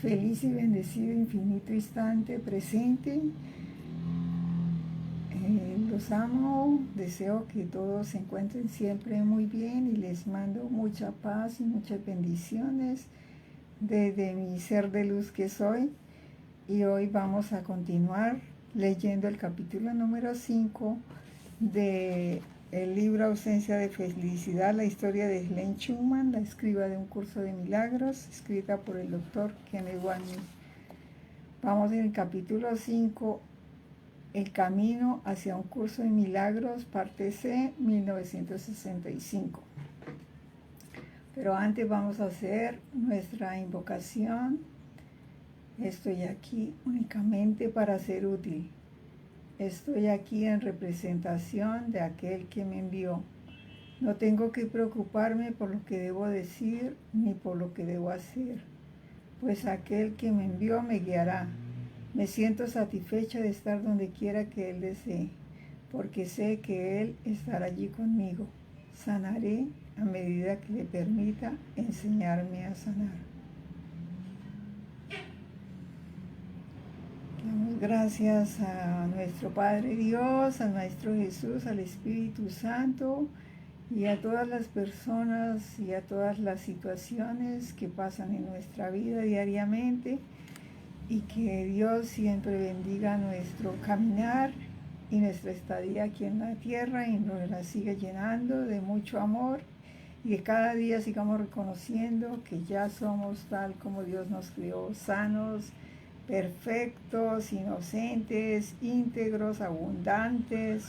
Feliz y bendecido infinito instante presente. Los amo, deseo que todos se encuentren siempre muy bien y les mando mucha paz y muchas bendiciones desde mi ser de luz que soy. Y hoy vamos a continuar leyendo el capítulo número 5 de el libro Ausencia de Felicidad, la historia de Helen Schumann, la escriba de un curso de milagros, escrita por el doctor Kenneth Wapnick. Vamos en el capítulo 5, El camino hacia un curso de milagros, parte C, 1965. Pero antes vamos a hacer nuestra invocación. Estoy aquí únicamente para ser útil. Estoy aquí en representación de aquel que me envió. No tengo que preocuparme por lo que debo decir ni por lo que debo hacer, pues aquel que me envió me guiará. Me siento satisfecha de estar donde quiera que Él desee, porque sé que Él estará allí conmigo. Sanaré a medida que le permita enseñarme a sanar. Damos gracias a nuestro Padre Dios, al Maestro Jesús, al Espíritu Santo y a todas las personas y a todas las situaciones que pasan en nuestra vida diariamente, y que Dios siempre bendiga nuestro caminar y nuestra estadía aquí en la tierra y nos la siga llenando de mucho amor, y que cada día sigamos reconociendo que ya somos tal como Dios nos creó, sanos, perfectos, inocentes, íntegros, abundantes,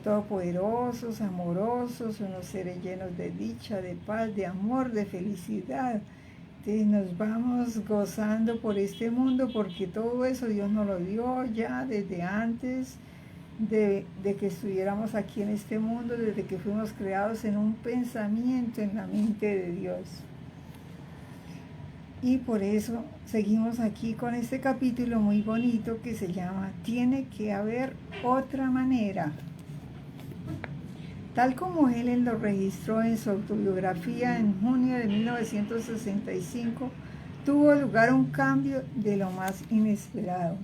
todopoderosos, amorosos, unos seres llenos de dicha, de paz, de amor, de felicidad. Entonces nos vamos gozando por este mundo, porque todo eso Dios nos lo dio ya desde antes de que estuviéramos aquí en este mundo, desde que fuimos creados en un pensamiento en la mente de Dios. Y por eso seguimos aquí con este capítulo muy bonito que se llama Tiene que haber otra manera. Tal como Helen lo registró en su autobiografía en junio de 1965, tuvo lugar un cambio de lo más inesperado.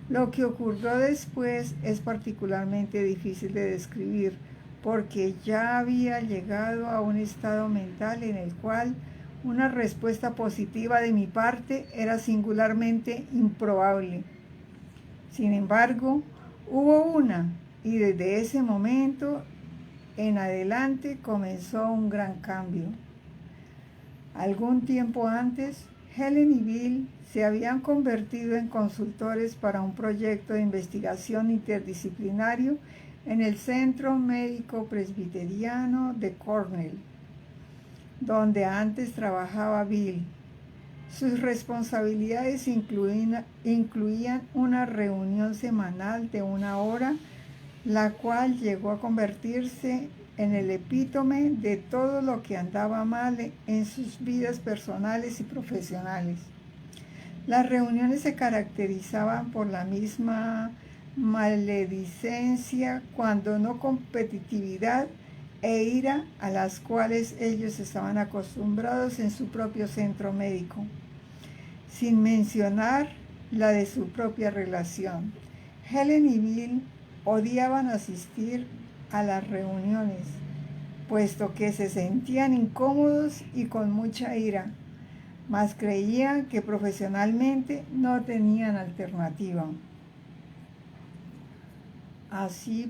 Lo que ocurrió después es particularmente difícil de describir, porque ya había llegado a un estado mental en el cual una respuesta positiva de mi parte era singularmente improbable. Sin embargo, hubo una, y desde ese momento en adelante comenzó un gran cambio. Algún tiempo antes, Helen y Bill se habían convertido en consultores para un proyecto de investigación interdisciplinario en el Centro Médico Presbiteriano de Cornell, donde antes trabajaba Bill. Sus responsabilidades incluían una reunión semanal de 1 hora, la cual llegó a convertirse en el epítome de todo lo que andaba mal en sus vidas personales y profesionales. Las reuniones se caracterizaban por la misma maledicencia, cuando no competitividad, e ira a las cuales ellos estaban acostumbrados en su propio centro médico, sin mencionar la de su propia relación. Helen y Bill odiaban asistir a las reuniones, puesto que se sentían incómodos y con mucha ira, mas creían que profesionalmente no tenían alternativa. Así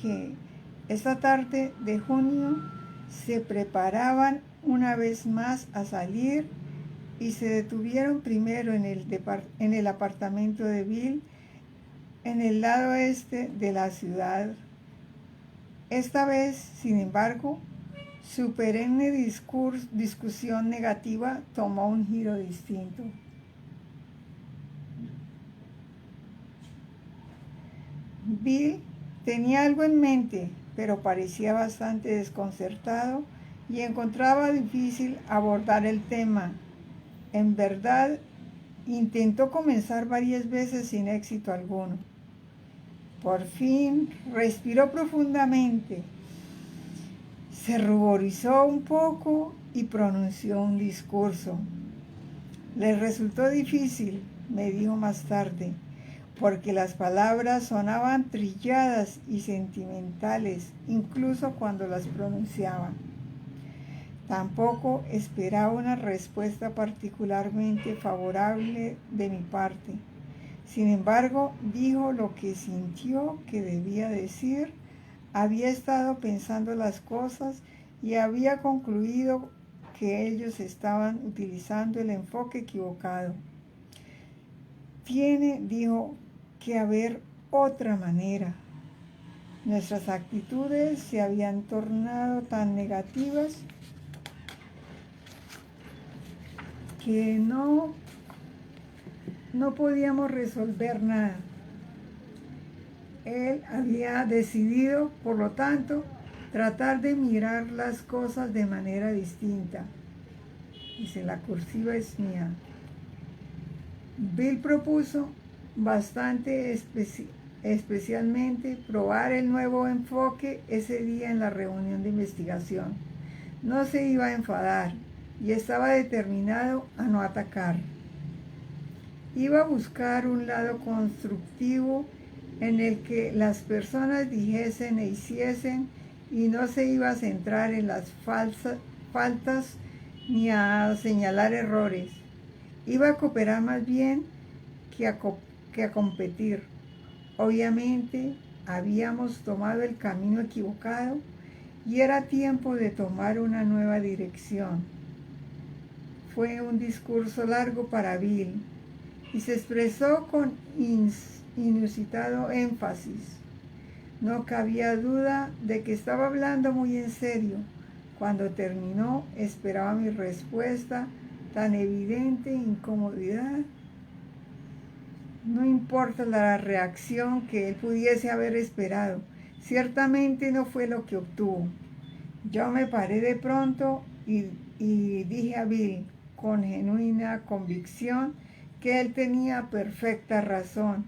que esta tarde de junio se preparaban una vez más a salir y se detuvieron primero en el apartamento de Bill, en el lado este de la ciudad. Esta vez, sin embargo, su perenne discusión negativa tomó un giro distinto. Bill tenía algo en mente, pero parecía bastante desconcertado y encontraba difícil abordar el tema. En verdad, intentó comenzar varias veces sin éxito alguno. Por fin respiró profundamente Se ruborizó un poco y pronunció un discurso. Le resultó difícil, me dijo más tarde, porque las palabras sonaban trilladas y sentimentales, incluso cuando las pronunciaba. Tampoco esperaba una respuesta particularmente favorable de mi parte. Sin embargo, dijo lo que sintió que debía decir. Había estado pensando las cosas y había concluido que ellos estaban utilizando el enfoque equivocado. Dijo, que haber otra manera. Nuestras actitudes se habían tornado tan negativas que no podíamos resolver nada. Él había decidido, por lo tanto, tratar de mirar las cosas de manera distinta. Dice, la cursiva es mía. Bill propuso especialmente probar el nuevo enfoque ese día en la reunión de investigación. No se iba a enfadar y estaba determinado a no atacar. Iba a buscar un lado constructivo en el que las personas dijesen e hiciesen y no se iba a centrar en las faltas ni a señalar errores. Iba a cooperar más bien que a competir. Obviamente habíamos tomado el camino equivocado y era tiempo de tomar una nueva dirección. Fue un discurso largo para Bill y se expresó con inusitado énfasis. No cabía duda de que estaba hablando muy en serio. Cuando terminó, esperaba mi respuesta, tan evidente incomodidad. No importa la reacción que él pudiese haber esperado, ciertamente no fue lo que obtuvo. Yo me paré de pronto y dije a Bill, con genuina convicción, que él tenía perfecta razón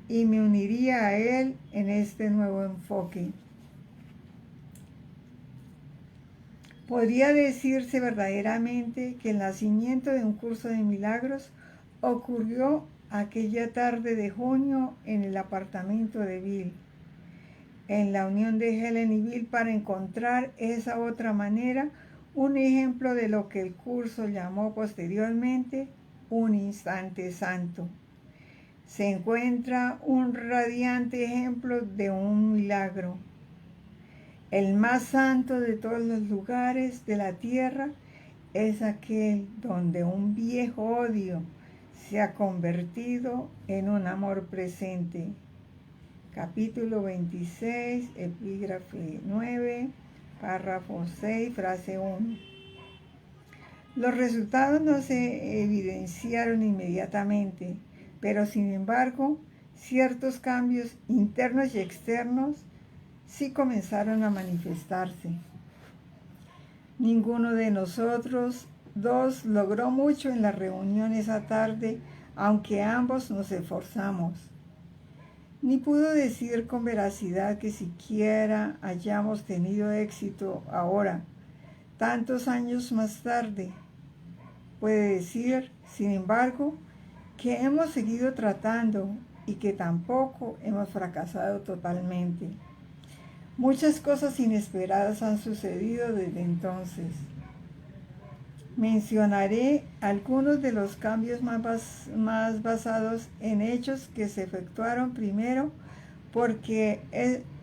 y me uniría a él en este nuevo enfoque. Podría decirse verdaderamente que el nacimiento de un curso de milagros ocurrió aquella tarde de junio en el apartamento de Bill, en la unión de Helen y Bill, para encontrar esa otra manera, un ejemplo de lo que el curso llamó posteriormente un instante santo. Se encuentra un radiante ejemplo de un milagro. El más santo de todos los lugares de la tierra es aquel donde un viejo odio se ha convertido en un amor presente. Capítulo 26, epígrafe 9, párrafo 6, frase 1. Los resultados no se evidenciaron inmediatamente, pero sin embargo, ciertos cambios internos y externos sí comenzaron a manifestarse. Ninguno de nosotros dos logró mucho en la reunión esa tarde, aunque ambos nos esforzamos. Ni puedo decir con veracidad que siquiera hayamos tenido éxito ahora, tantos años más tarde. Puede decir, sin embargo, que hemos seguido tratando y que tampoco hemos fracasado totalmente. Muchas cosas inesperadas han sucedido desde entonces. Mencionaré algunos de los cambios más basados en hechos que se efectuaron primero, porque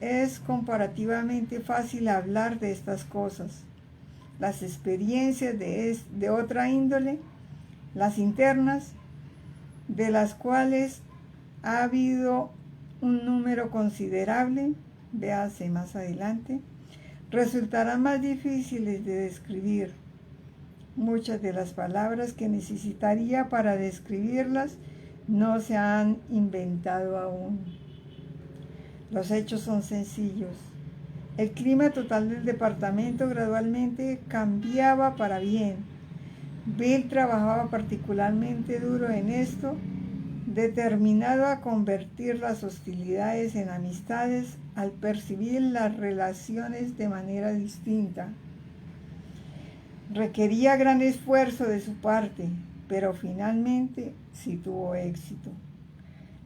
es comparativamente fácil hablar de estas cosas. Las experiencias de otra índole, las internas, de las cuales ha habido un número considerable, véase más adelante, resultarán más difíciles de describir. Muchas de las palabras que necesitaría para describirlas no se han inventado aún. Los hechos son sencillos. El clima total del departamento gradualmente cambiaba para bien. Bill trabajaba particularmente duro en esto determinado a convertir las hostilidades en amistades al percibir las relaciones de manera distinta. Requería gran esfuerzo de su parte, pero finalmente sí tuvo éxito.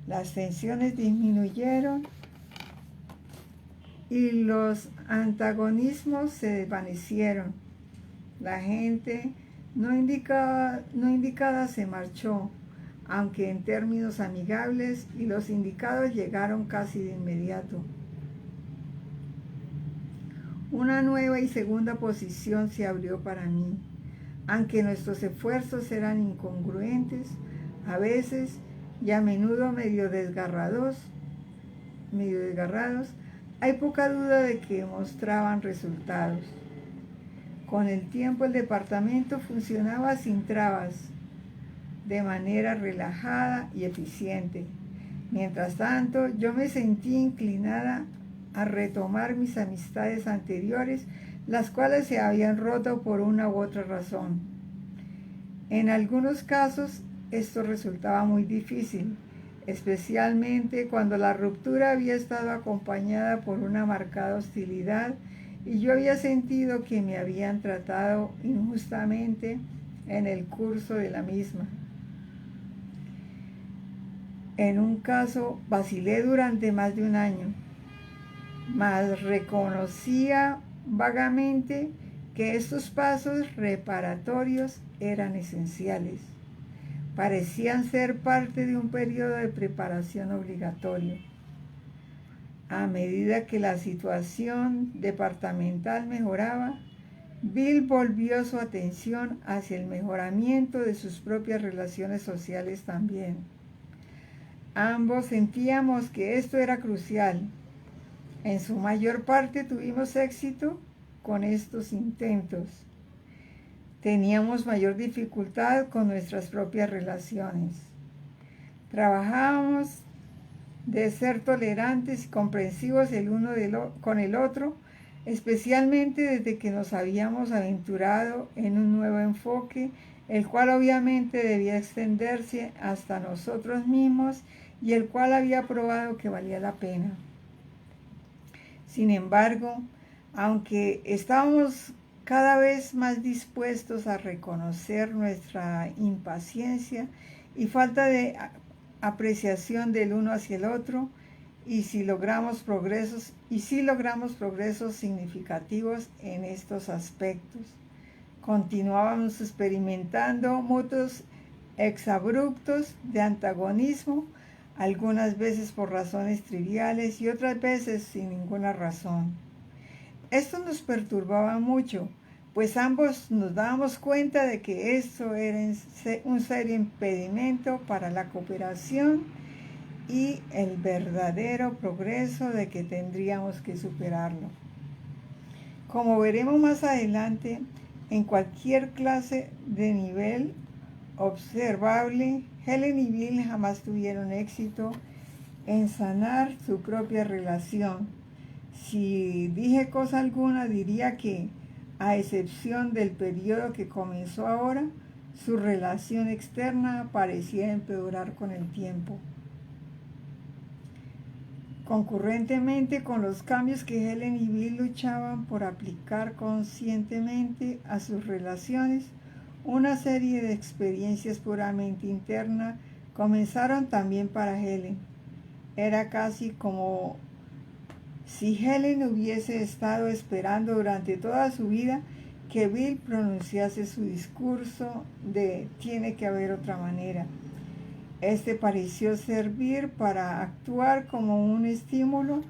Las tensiones disminuyeron y los antagonismos se desvanecieron. La gente no indicada se marchó, aunque en términos amigables, y los indicados llegaron casi de inmediato. Una nueva y segunda posición se abrió para mí. Aunque nuestros esfuerzos eran incongruentes, a veces y a menudo medio desgarrados, hay poca duda de que mostraban resultados. Con el tiempo el departamento funcionaba sin trabas, de manera relajada y eficiente. Mientras tanto, yo me sentí inclinada a retomar mis amistades anteriores, las cuales se habían roto por una u otra razón. En algunos casos, esto resultaba muy difícil, especialmente cuando la ruptura había estado acompañada por una marcada hostilidad y yo había sentido que me habían tratado injustamente en el curso de la misma. En un caso, vacilé durante más de un año, mas reconocía vagamente que estos pasos reparatorios eran esenciales. Parecían ser parte de un periodo de preparación obligatorio. A medida que la situación departamental mejoraba, Bill volvió su atención hacia el mejoramiento de sus propias relaciones sociales también. Ambos sentíamos que esto era crucial. En su mayor parte tuvimos éxito con estos intentos. Teníamos mayor dificultad con nuestras propias relaciones. Trabajábamos de ser tolerantes y comprensivos el uno con el otro, especialmente desde que nos habíamos aventurado en un nuevo enfoque, el cual obviamente debía extenderse hasta nosotros mismos y el cual había probado que valía la pena. Sin embargo, aunque estábamos cada vez más dispuestos a reconocer nuestra impaciencia y falta de apreciación del uno hacia el otro, y si logramos progresos significativos en estos aspectos. Continuábamos experimentando mutuos exabruptos de antagonismo, algunas veces por razones triviales y otras veces sin ninguna razón. Esto nos perturbaba mucho, pues ambos nos dábamos cuenta de que esto era un serio impedimento para la cooperación y el verdadero progreso de que tendríamos que superarlo. Como veremos más adelante, en cualquier clase de nivel observable, Helen y Bill jamás tuvieron éxito en sanar su propia relación. Si dije cosa alguna, diría que, a excepción del periodo que comenzó ahora, su relación externa parecía empeorar con el tiempo. Concurrentemente con los cambios que Helen y Bill luchaban por aplicar conscientemente a sus relaciones, una serie de experiencias puramente internas comenzaron también para Helen. Era casi como si Helen hubiese estado esperando durante toda su vida que Bill pronunciase su discurso de "tiene que haber otra manera". Este pareció servir para actuar como un estímulo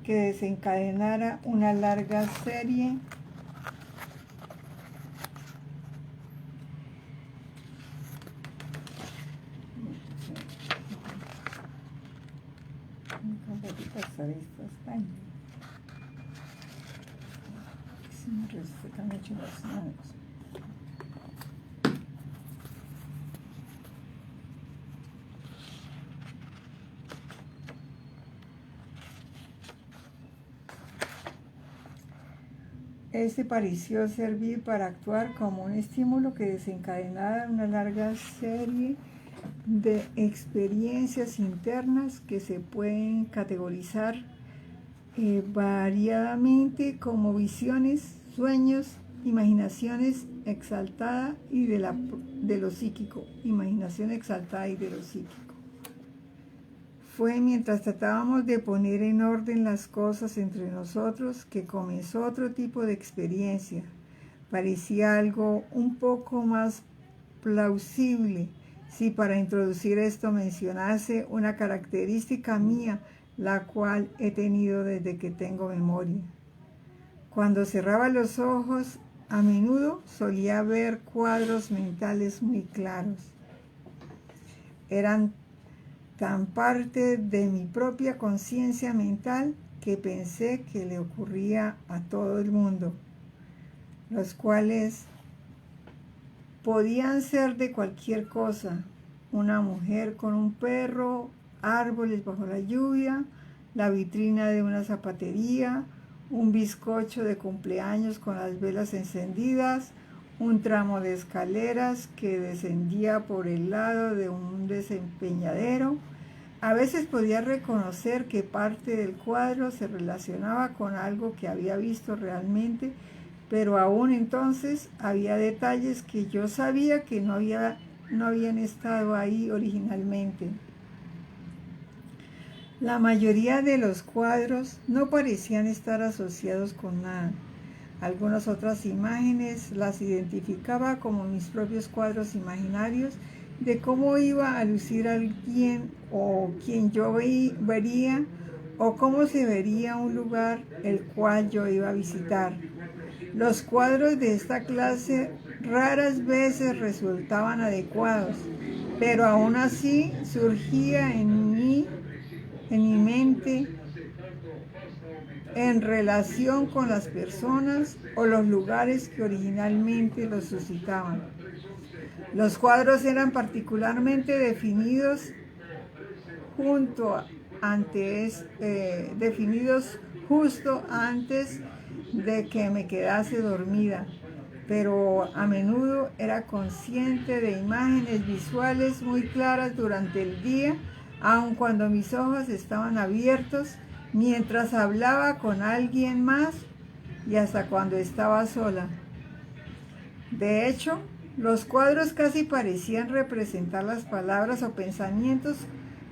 que desencadenara una larga serie Este pareció servir para actuar como un estímulo que desencadenara una larga serie de experiencias internas que se pueden categorizar variadamente como visiones, sueños, imaginaciones exaltada y de lo psíquico, imaginación exaltada y de lo psíquico. Fue mientras tratábamos de poner en orden las cosas entre nosotros que comenzó otro tipo de experiencia. Parecía algo un poco más plausible si para introducir esto mencionase una característica mía, la cual he tenido desde que tengo memoria. Cuando cerraba los ojos, a menudo solía ver cuadros mentales muy claros. Eran tan parte de mi propia conciencia mental que pensé que le ocurría a todo el mundo, los cuales podían ser de cualquier cosa: una mujer con un perro, árboles bajo la lluvia, la vitrina de una zapatería, un bizcocho de cumpleaños con las velas encendidas, un tramo de escaleras que descendía por el lado de un desempeñadero. A veces podía reconocer que parte del cuadro se relacionaba con algo que había visto realmente, pero aún entonces había detalles que yo sabía que no habían estado ahí originalmente. La mayoría de los cuadros no parecían estar asociados con nada. Algunas otras imágenes las identificaba como mis propios cuadros imaginarios de cómo iba a lucir alguien o quien yo vería, o cómo se vería un lugar el cual yo iba a visitar. Los cuadros de esta clase raras veces resultaban adecuados, pero aún así surgía en mi mente en relación con las personas o los lugares que originalmente los suscitaban. Los cuadros eran particularmente definidos justo antes de que me quedase dormida, pero a menudo era consciente de imágenes visuales muy claras durante el día, aun cuando mis ojos estaban abiertos, mientras hablaba con alguien más y hasta cuando estaba sola. De hecho, los cuadros casi parecían representar las palabras o pensamientos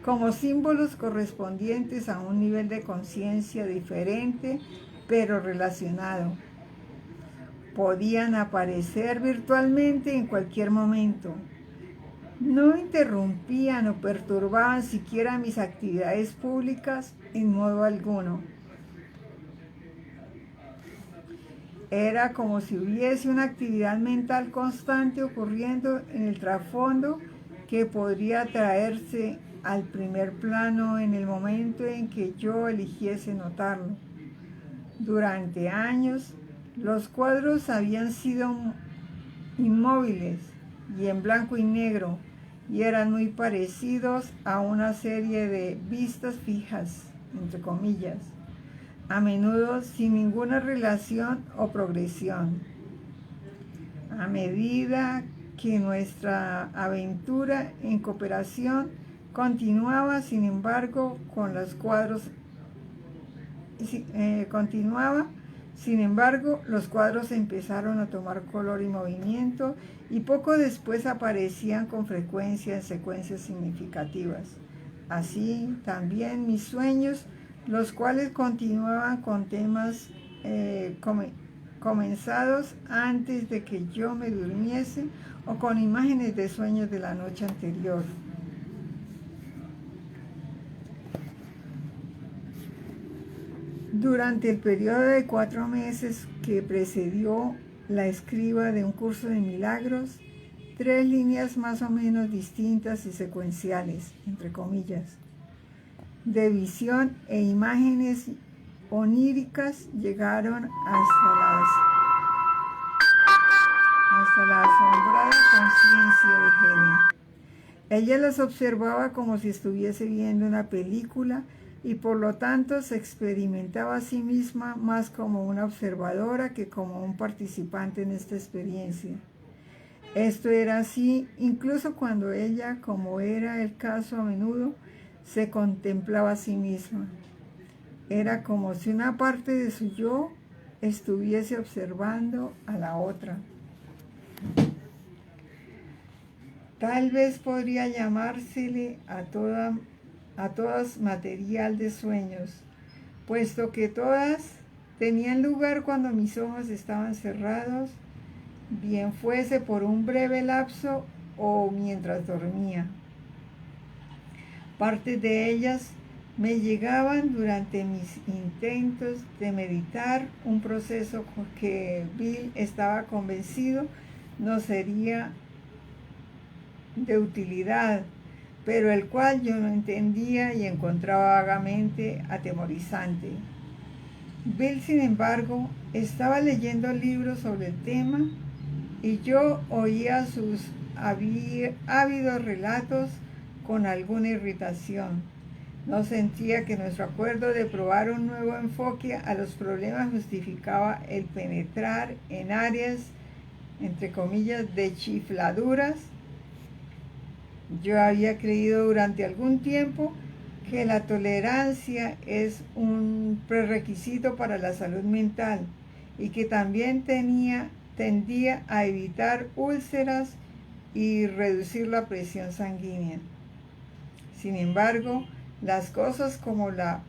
como símbolos correspondientes a un nivel de conciencia diferente, pero relacionado. Podían aparecer virtualmente en cualquier momento. No interrumpían o perturbaban siquiera mis actividades públicas en modo alguno. Era como si hubiese una actividad mental constante ocurriendo en el trasfondo que podría traerse al primer plano en el momento en que yo eligiese notarlo. Durante años, los cuadros habían sido inmóviles y en blanco y negro, y eran muy parecidos a una serie de vistas fijas, entre comillas, a menudo sin ninguna relación o progresión. A medida que nuestra aventura en cooperación continuaba, sin embargo, los cuadros empezaron a tomar color y movimiento, y poco después aparecían con frecuencia en secuencias significativas. Así también mis sueños, los cuales continuaban con temas comenzados antes de que yo me durmiese, o con imágenes de sueños de la noche anterior. Durante el periodo de 4 meses que precedió la escriba de un curso de milagros, 3 líneas más o menos distintas y secuenciales, entre comillas, de visión e imágenes oníricas llegaron hasta la asombrada conciencia de Helen. Ella las observaba como si estuviese viendo una película, y por lo tanto se experimentaba a sí misma más como una observadora que como un participante en esta experiencia. Esto era así incluso cuando ella, como era el caso a menudo, se contemplaba a sí misma. Era como si una parte de su yo estuviese observando a la otra. Tal vez podría llamársele a todas material de sueños, puesto que todas tenían lugar cuando mis ojos estaban cerrados, bien fuese por un breve lapso o mientras dormía. Partes de ellas me llegaban durante mis intentos de meditar, un proceso que Bill estaba convencido no sería de utilidad, pero el cual yo no entendía y encontraba vagamente atemorizante. Bill, sin embargo, estaba leyendo libros sobre el tema y yo oía sus ávidos relatos con alguna irritación. No sentía que nuestro acuerdo de probar un nuevo enfoque a los problemas justificaba el penetrar en áreas, entre comillas, de chifladuras. Yo había creído durante algún tiempo que la tolerancia es un prerequisito para la salud mental y que también tendía a evitar úlceras y reducir la presión sanguínea. Sin embargo, las cosas como la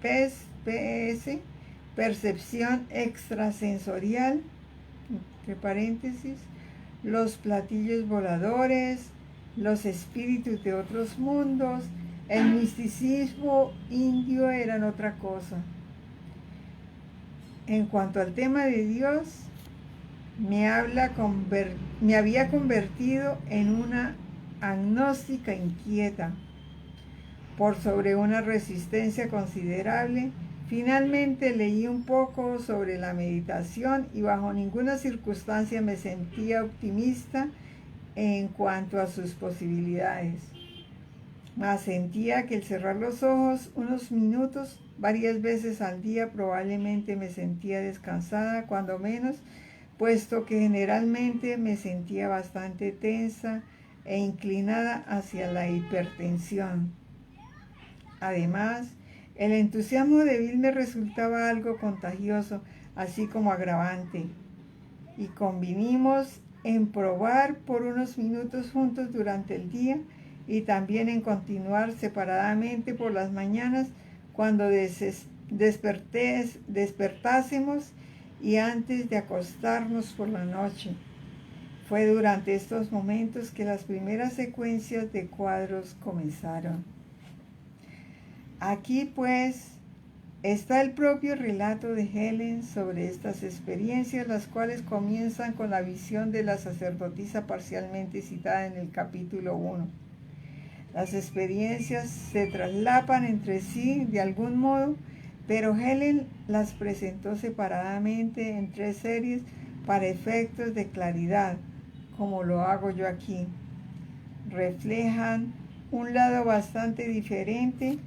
PS, percepción extrasensorial, entre paréntesis, los platillos voladores, los espíritus de otros mundos, el misticismo indio eran otra cosa. En cuanto al tema de Dios, me había convertido en una agnóstica inquieta. Por sobre una resistencia considerable, finalmente leí un poco sobre la meditación y bajo ninguna circunstancia me sentía optimista en cuanto a sus posibilidades. Mas sentía que el cerrar los ojos unos minutos, varias veces al día, probablemente me sentía descansada, cuando menos, puesto que generalmente me sentía bastante tensa e inclinada hacia la hipertensión. Además, el entusiasmo de Bill me resultaba algo contagioso, así como agravante, y convinimos en probar por unos minutos juntos durante el día y también en continuar separadamente por las mañanas cuando despertásemos y antes de acostarnos por la noche. Fue durante estos momentos que las primeras secuencias de cuadros comenzaron. Aquí, pues, está el propio relato de Helen sobre estas experiencias, las cuales comienzan con la visión de la sacerdotisa parcialmente citada en el capítulo 1. Las experiencias se traslapan entre sí de algún modo, pero Helen las presentó separadamente en 3 series para efectos de claridad, como lo hago yo aquí. Reflejan un lado bastante diferente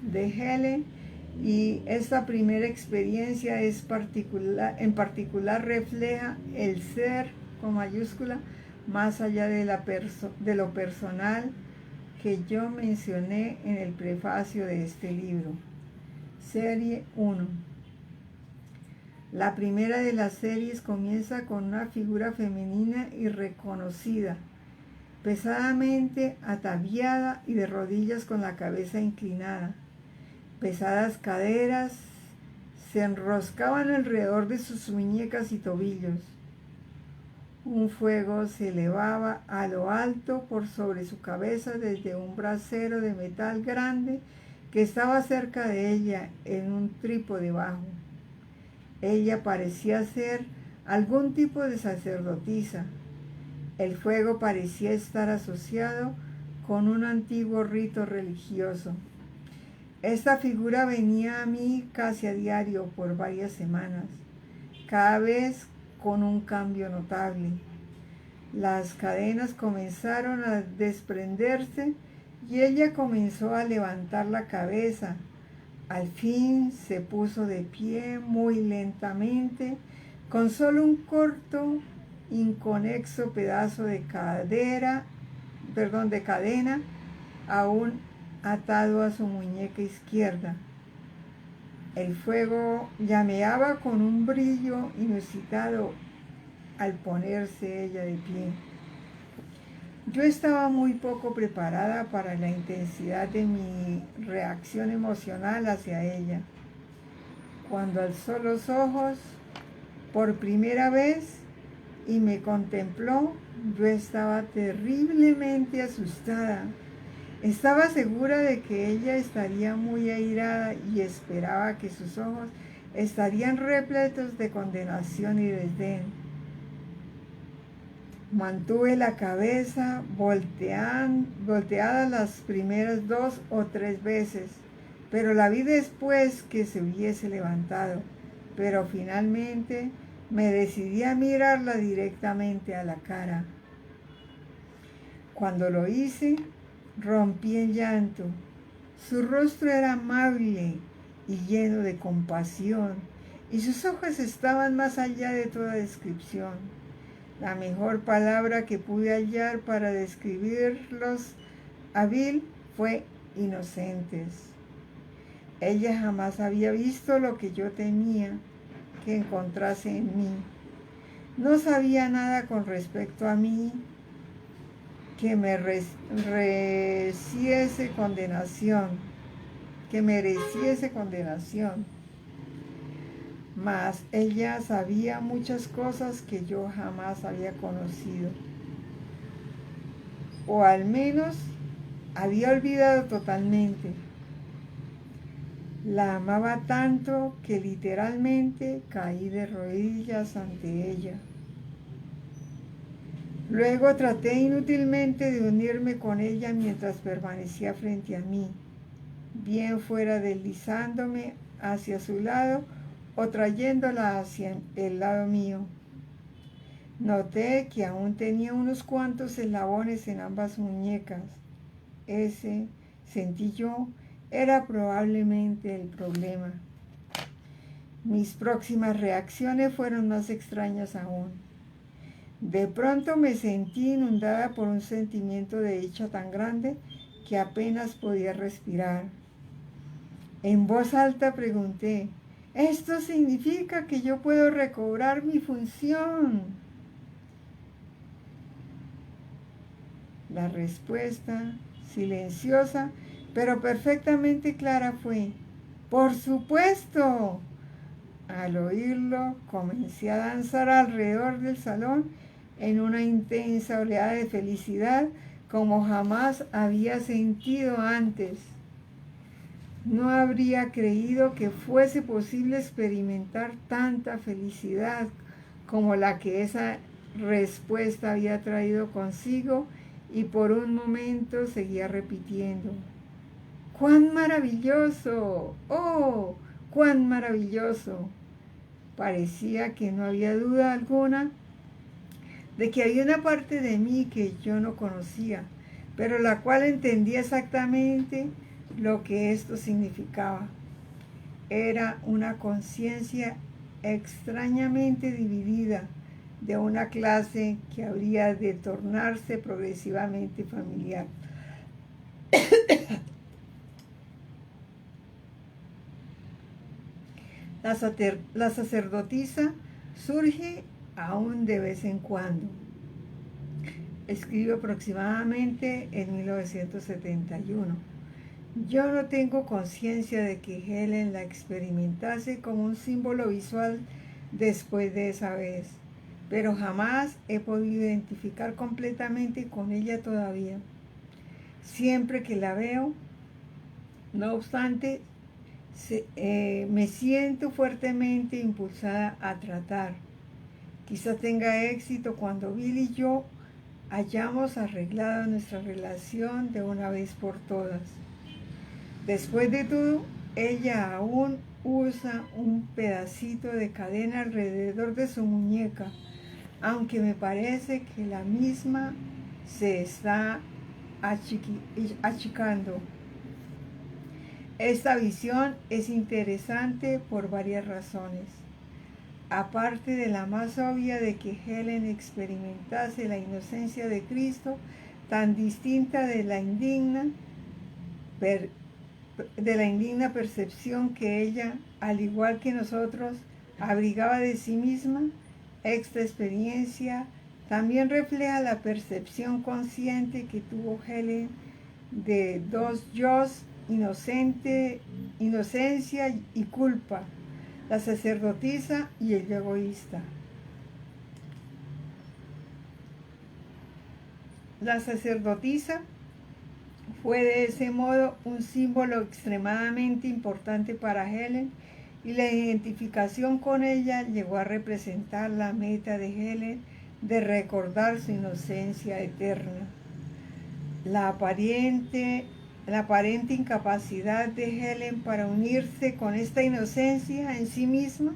de Helen, y esta primera experiencia en particular refleja el ser con mayúscula más allá de lo personal que yo mencioné en el prefacio de este libro. Serie 1. La primera de las series comienza con una figura femenina irreconocida, pesadamente ataviada y de rodillas con la cabeza inclinada. Pesadas caderas se enroscaban alrededor de sus muñecas y tobillos. Un fuego se elevaba a lo alto por sobre su cabeza desde un brasero de metal grande que estaba cerca de ella en un trípode bajo. Ella parecía ser algún tipo de sacerdotisa. El fuego parecía estar asociado con un antiguo rito religioso. Esta figura venía a mí casi a diario por varias semanas, cada vez con un cambio notable. Las cadenas comenzaron a desprenderse y ella comenzó a levantar la cabeza, Al fin se puso de pie muy lentamente, con solo un corto, inconexo pedazo de cadena, aún atado a su muñeca izquierda. El fuego llameaba con un brillo inusitado al ponerse ella de pie. Yo estaba muy poco preparada para la intensidad de mi reacción emocional hacia ella. Cuando alzó los ojos por primera vez y me contempló, yo estaba terriblemente asustada. Estaba segura de que ella estaría muy airada y esperaba que sus ojos estarían repletos de condenación y desdén. Mantuve la cabeza volteada las primeras 2 o 3 veces, pero la vi después que se hubiese levantado. Pero finalmente me decidí a mirarla directamente a la cara. Cuando lo hice, rompí en llanto. Su rostro era amable y lleno de compasión, y sus ojos estaban más allá de toda descripción. La mejor palabra que pude hallar para describirlos a Bill fue inocentes. Ella jamás había visto lo que yo temía que encontrase en mí. No sabía nada con respecto a mí que mereciese condenación. Mas ella sabía muchas cosas que yo jamás había conocido, o al menos había olvidado totalmente. La amaba tanto que literalmente caí de rodillas ante ella. Luego traté inútilmente de unirme con ella mientras permanecía frente a mí, bien fuera deslizándome hacia su lado o trayéndola hacia el lado mío. Noté que aún tenía unos cuantos eslabones en ambas muñecas. Ese, sentí yo, era probablemente el problema. Mis próximas reacciones fueron más extrañas aún. De pronto me sentí inundada por un sentimiento de dicha tan grande que apenas podía respirar. En voz alta pregunté: «¿Esto significa que yo puedo recobrar mi función?». La respuesta, silenciosa pero perfectamente clara, fue: «¡Por supuesto!». Al oírlo, comencé a danzar alrededor del salón en una intensa oleada de felicidad como jamás había sentido antes. No habría creído que fuese posible experimentar tanta felicidad como la que esa respuesta había traído consigo, y por un momento seguía repitiendo: «¡Cuán maravilloso! ¡Oh, cuán maravilloso!». Parecía que no había duda alguna de que había una parte de mí que yo no conocía, pero la cual entendía exactamente lo que esto significaba. Era una conciencia extrañamente dividida, de una clase que habría de tornarse progresivamente familiar. La sacerdotisa surge aún de vez en cuando. Escribo aproximadamente en 1971. Yo no tengo conciencia de que Helen la experimentase como un símbolo visual después de esa vez, pero jamás he podido identificar completamente con ella todavía. Siempre que la veo, no obstante, me siento fuertemente impulsada a tratar. Quizá tenga éxito cuando Bill y yo hayamos arreglado nuestra relación de una vez por todas. Después de todo, ella aún usa un pedacito de cadena alrededor de su muñeca, aunque me parece que la misma se está achicando. Esta visión es interesante por varias razones. Aparte de la más obvia de que Helen experimentase la inocencia de Cristo, tan distinta de la indigna percepción que ella, al igual que nosotros, abrigaba de sí misma, esta experiencia también refleja la percepción consciente que tuvo Helen de dos yos, inocencia y culpa, la sacerdotisa y el yo egoísta. La sacerdotisa fue de ese modo un símbolo extremadamente importante para Helen, y la identificación con ella llegó a representar la meta de Helen de recordar su inocencia eterna. La aparente incapacidad de Helen para unirse con esta inocencia en sí misma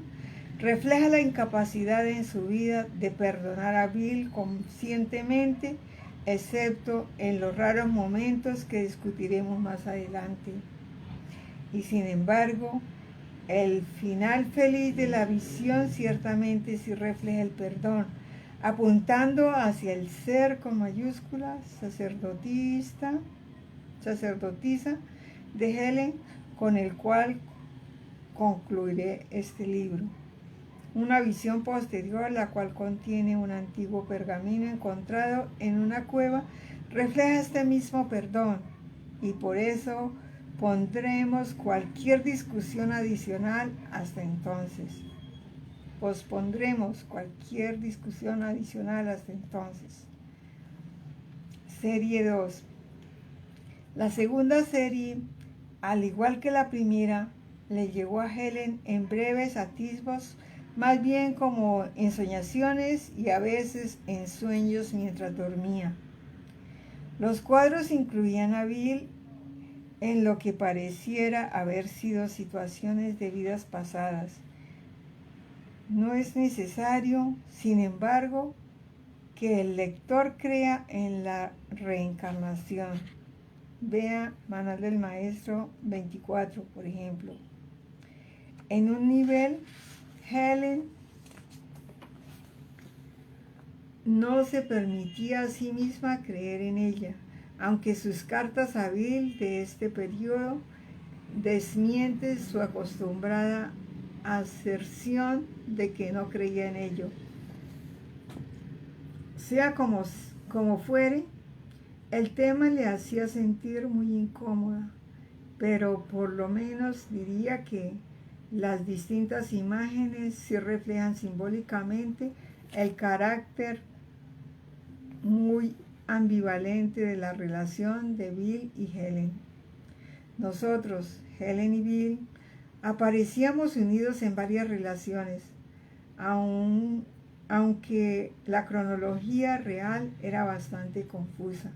refleja la incapacidad en su vida de perdonar a Bill conscientemente, excepto en los raros momentos que discutiremos más adelante. Y sin embargo, el final feliz de la visión ciertamente sí refleja el perdón, apuntando hacia el ser con mayúsculas, sacerdotisa de Helen, con el cual concluiré este libro. Una visión posterior, la cual contiene un antiguo pergamino encontrado en una cueva, refleja este mismo perdón, y por eso pondremos cualquier discusión adicional hasta entonces. Pospondremos cualquier discusión adicional hasta entonces. Serie 2. La segunda serie, al igual que la primera, le llegó a Helen en breves atisbos, más bien como ensoñaciones y a veces en sueños mientras dormía. Los cuadros incluían a Bill en lo que pareciera haber sido situaciones de vidas pasadas. No es necesario, sin embargo, que el lector crea en la reencarnación. Vea Manual del Maestro 24, por ejemplo. En un nivel, Helen no se permitía a sí misma creer en ella, aunque sus cartas a Bill de este periodo desmienten su acostumbrada aserción de que no creía en ello. Sea como fuere, el tema le hacía sentir muy incómoda, pero por lo menos diría que las distintas imágenes sí reflejan simbólicamente el carácter muy ambivalente de la relación de Bill y Helen. Nosotros, Helen y Bill, aparecíamos unidos en varias relaciones, aunque la cronología real era bastante confusa.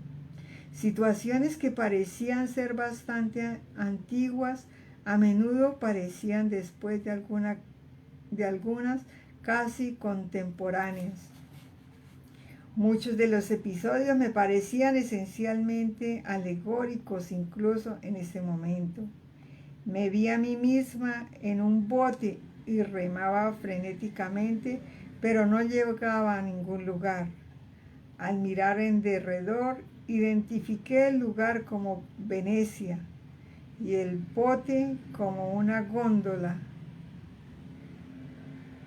Situaciones que parecían ser bastante antiguas, a menudo parecían después de algunas casi contemporáneas. Muchos de los episodios me parecían esencialmente alegóricos incluso en ese momento. Me vi a mí misma en un bote y remaba frenéticamente, pero no llegaba a ningún lugar. Al mirar en derredor, identifiqué el lugar como Venecia y el bote como una góndola.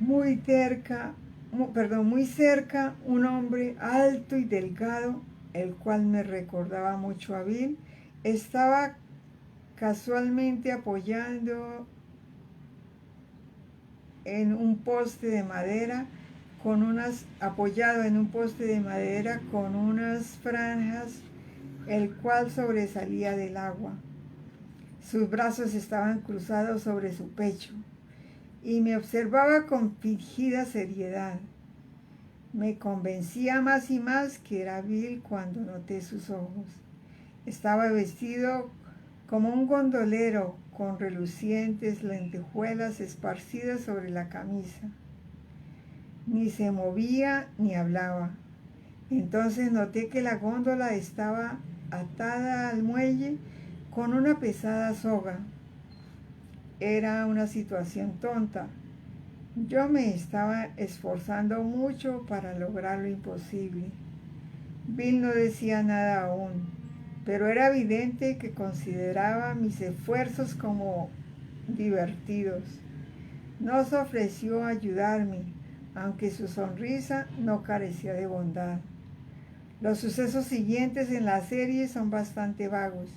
Muy cerca, un hombre alto y delgado, el cual me recordaba mucho a Bill, estaba casualmente apoyado en un poste de madera con unas franjas, el cual sobresalía del agua. Sus brazos estaban cruzados sobre su pecho y me observaba con fingida seriedad. Me convencía más y más que era Bill cuando noté sus ojos. Estaba vestido como un gondolero, con relucientes lentejuelas esparcidas sobre la camisa. Ni se movía ni hablaba. Entonces noté que la góndola estaba atada al muelle con una pesada soga. era una situación tonta. Yo me estaba esforzando mucho para lograr lo imposible. Bill no decía nada aún, pero era evidente que consideraba mis esfuerzos como divertidos. Nos ofreció ayudarme, aunque su sonrisa no carecía de bondad. Los sucesos siguientes en la serie son bastante vagos.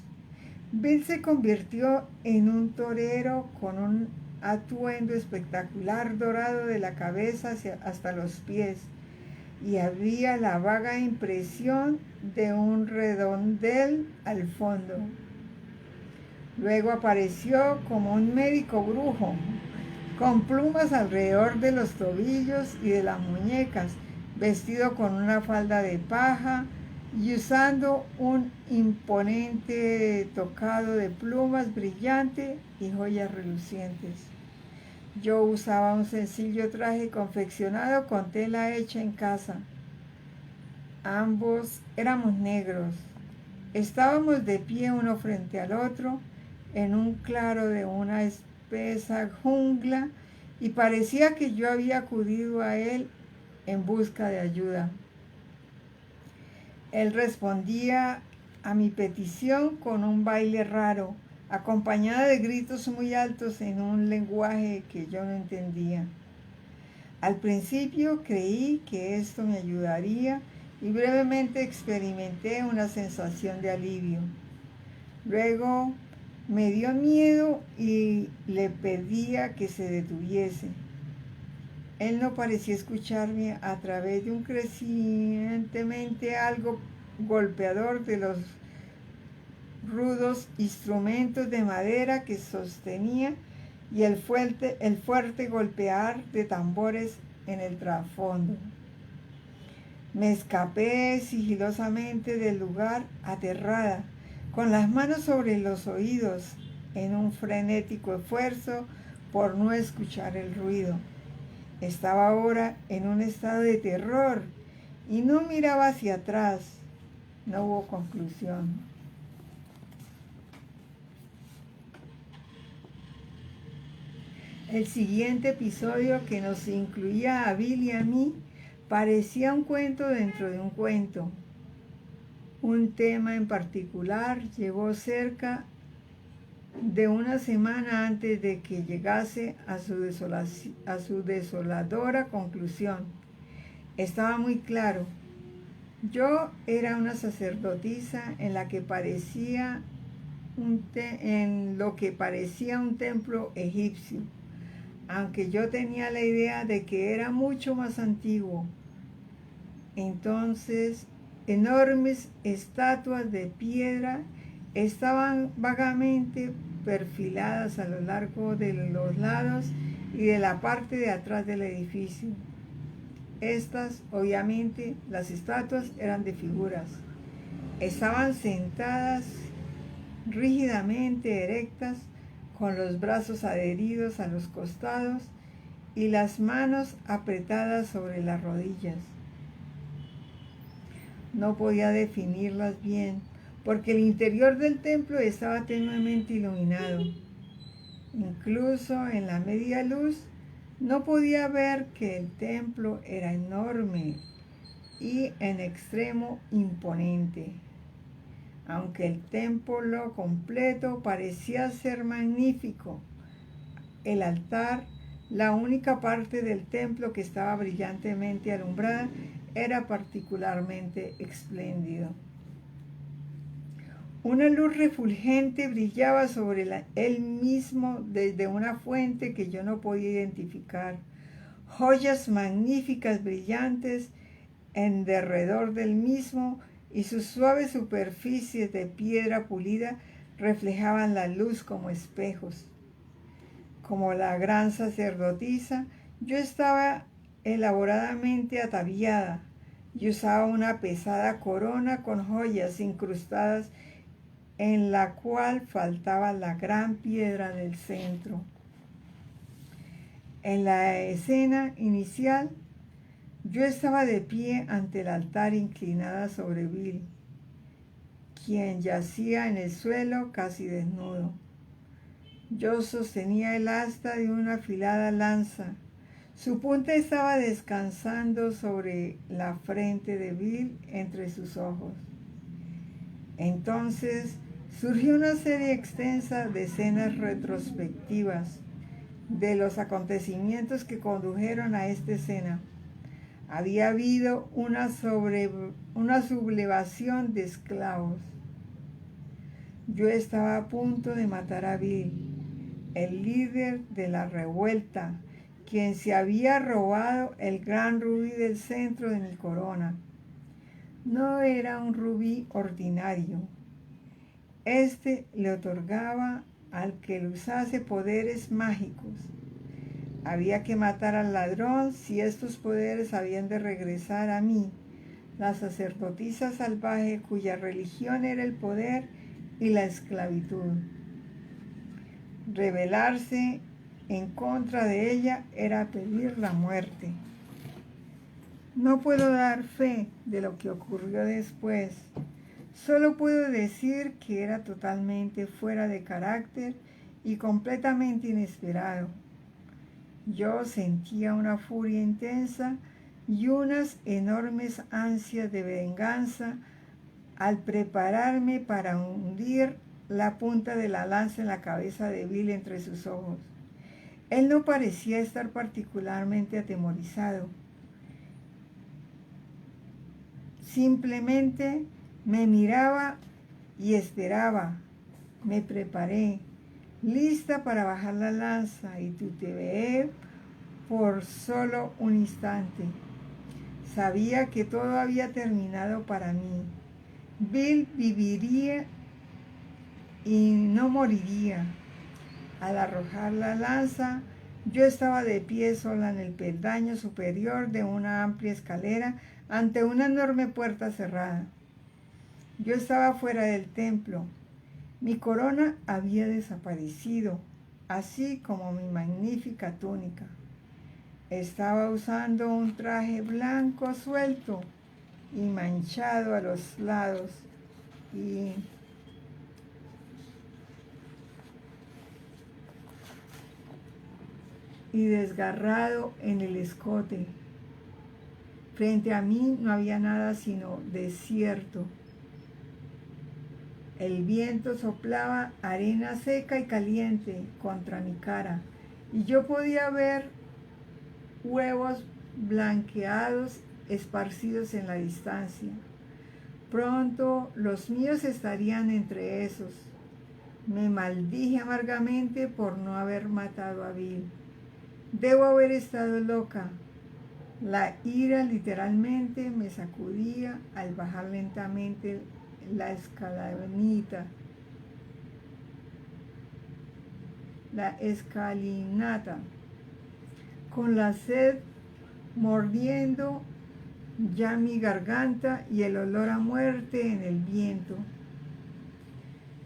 Bill se convirtió en un torero con un atuendo espectacular dorado de la cabeza hasta los pies, y había la vaga impresión de un redondel al fondo. Luego apareció como un médico brujo, con plumas alrededor de los tobillos y de las muñecas, vestido con una falda de paja y usando un imponente tocado de plumas brillante y joyas relucientes. Yo usaba un sencillo traje confeccionado con tela hecha en casa. Ambos éramos negros. Estábamos de pie uno frente al otro en un claro de una espesa jungla y parecía que yo había acudido a él en busca de ayuda. Él respondía a mi petición con un baile raro, acompañado de gritos muy altos en un lenguaje que yo no entendía. Al principio creí que esto me ayudaría y brevemente experimenté una sensación de alivio. Luego me dio miedo y le pedía que se detuviese. Él no parecía escucharme a través de un crecientemente algo golpeador de los rudos instrumentos de madera que sostenía y el fuerte golpear de tambores en el trasfondo. Me escapé sigilosamente del lugar aterrada, con las manos sobre los oídos, en un frenético esfuerzo por no escuchar el ruido. Estaba ahora en un estado de terror y no miraba hacia atrás. No hubo conclusión. El siguiente episodio, que nos incluía a Bill y a mí, parecía un cuento dentro de un cuento. Un tema en particular llevó cerca de una semana antes de que llegase a su desoladora conclusión. Estaba muy claro. Yo era una sacerdotisa en lo que parecía un templo egipcio, aunque yo tenía la idea de que era mucho más antiguo. Entonces, enormes estatuas de piedra estaban vagamente perfiladas a lo largo de los lados y de la parte de atrás del edificio. Estas, obviamente, las estatuas eran de figuras. Estaban sentadas rígidamente erectas, con los brazos adheridos a los costados y las manos apretadas sobre las rodillas. No podía definirlas bien, porque el interior del templo estaba tenuemente iluminado. Incluso en la media luz no podía ver que el templo era enorme y en extremo imponente. Aunque el templo completo parecía ser magnífico, el altar, la única parte del templo que estaba brillantemente alumbrada, era particularmente espléndido. Una luz refulgente brillaba sobre él mismo desde una fuente que yo no podía identificar. Joyas magníficas brillantes en derredor del mismo y sus suaves superficies de piedra pulida reflejaban la luz como espejos. Como la gran sacerdotisa, yo estaba elaboradamente ataviada y usaba una pesada corona con joyas incrustadas en la cual faltaba la gran piedra del centro. En la escena inicial, yo estaba de pie ante el altar inclinada sobre Bill, quien yacía en el suelo casi desnudo. Yo sostenía el asta de una afilada lanza. Su punta estaba descansando sobre la frente de Bill entre sus ojos. Entonces surgió una serie extensa de escenas retrospectivas de los acontecimientos que condujeron a esta escena. Había habido una sublevación de esclavos. Yo estaba a punto de matar a Bill, el líder de la revuelta, quien se había robado el gran rubí del centro de mi corona. No era un rubí ordinario. Este le otorgaba al que le usase poderes mágicos. Había que matar al ladrón si estos poderes habían de regresar a mí, la sacerdotisa salvaje cuya religión era el poder y la esclavitud. Rebelarse en contra de ella era pedir la muerte. No puedo dar fe de lo que ocurrió después. Solo puedo decir que era totalmente fuera de carácter y completamente inesperado. Yo sentía una furia intensa y unas enormes ansias de venganza al prepararme para hundir la punta de la lanza en la cabeza de Bill entre sus ojos. Él no parecía estar particularmente atemorizado. Simplemente me miraba y esperaba. Me preparé, lista para bajar la lanza, y titubeé por solo un instante. Sabía que todo había terminado para mí. Bill viviría y no moriría. Al arrojar la lanza, yo estaba de pie sola en el peldaño superior de una amplia escalera ante una enorme puerta cerrada. Yo estaba fuera del templo. Mi corona había desaparecido, así como mi magnífica túnica. Estaba usando un traje blanco suelto y manchado a los lados y desgarrado en el escote. Frente a mí no había nada sino desierto. El viento soplaba arena seca y caliente contra mi cara, y yo podía ver huevos blanqueados esparcidos en la distancia. Pronto los míos estarían entre esos. Me maldije amargamente por no haber matado a Bill. Debo haber estado loca. La ira literalmente me sacudía al bajar lentamente la escalinata, con la sed mordiendo ya mi garganta y el olor a muerte en el viento.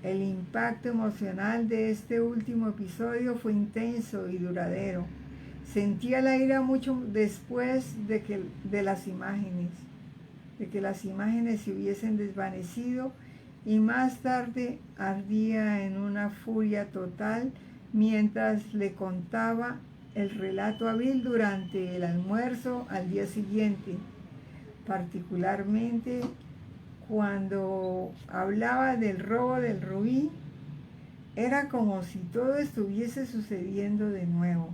El impacto emocional de este último episodio fue intenso y duradero. Sentía la ira mucho después de que las imágenes se hubiesen desvanecido, y más tarde ardía en una furia total mientras le contaba el relato a Bill durante el almuerzo al día siguiente, particularmente cuando hablaba del robo del rubí. Era como si todo estuviese sucediendo de nuevo.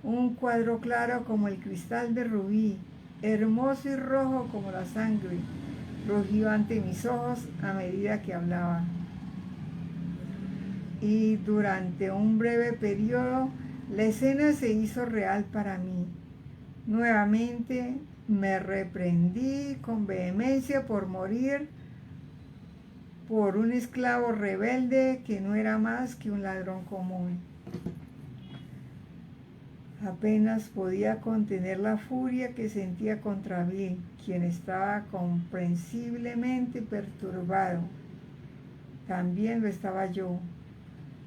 Un cuadro claro como el cristal de rubí, hermoso y rojo como la sangre, rugió ante mis ojos a medida que hablaba. Y durante un breve periodo, la escena se hizo real para mí. Nuevamente me reprendí con vehemencia por morir por un esclavo rebelde que no era más que un ladrón común. Apenas podía contener la furia que sentía contra Bill, quien estaba comprensiblemente perturbado. También lo estaba yo.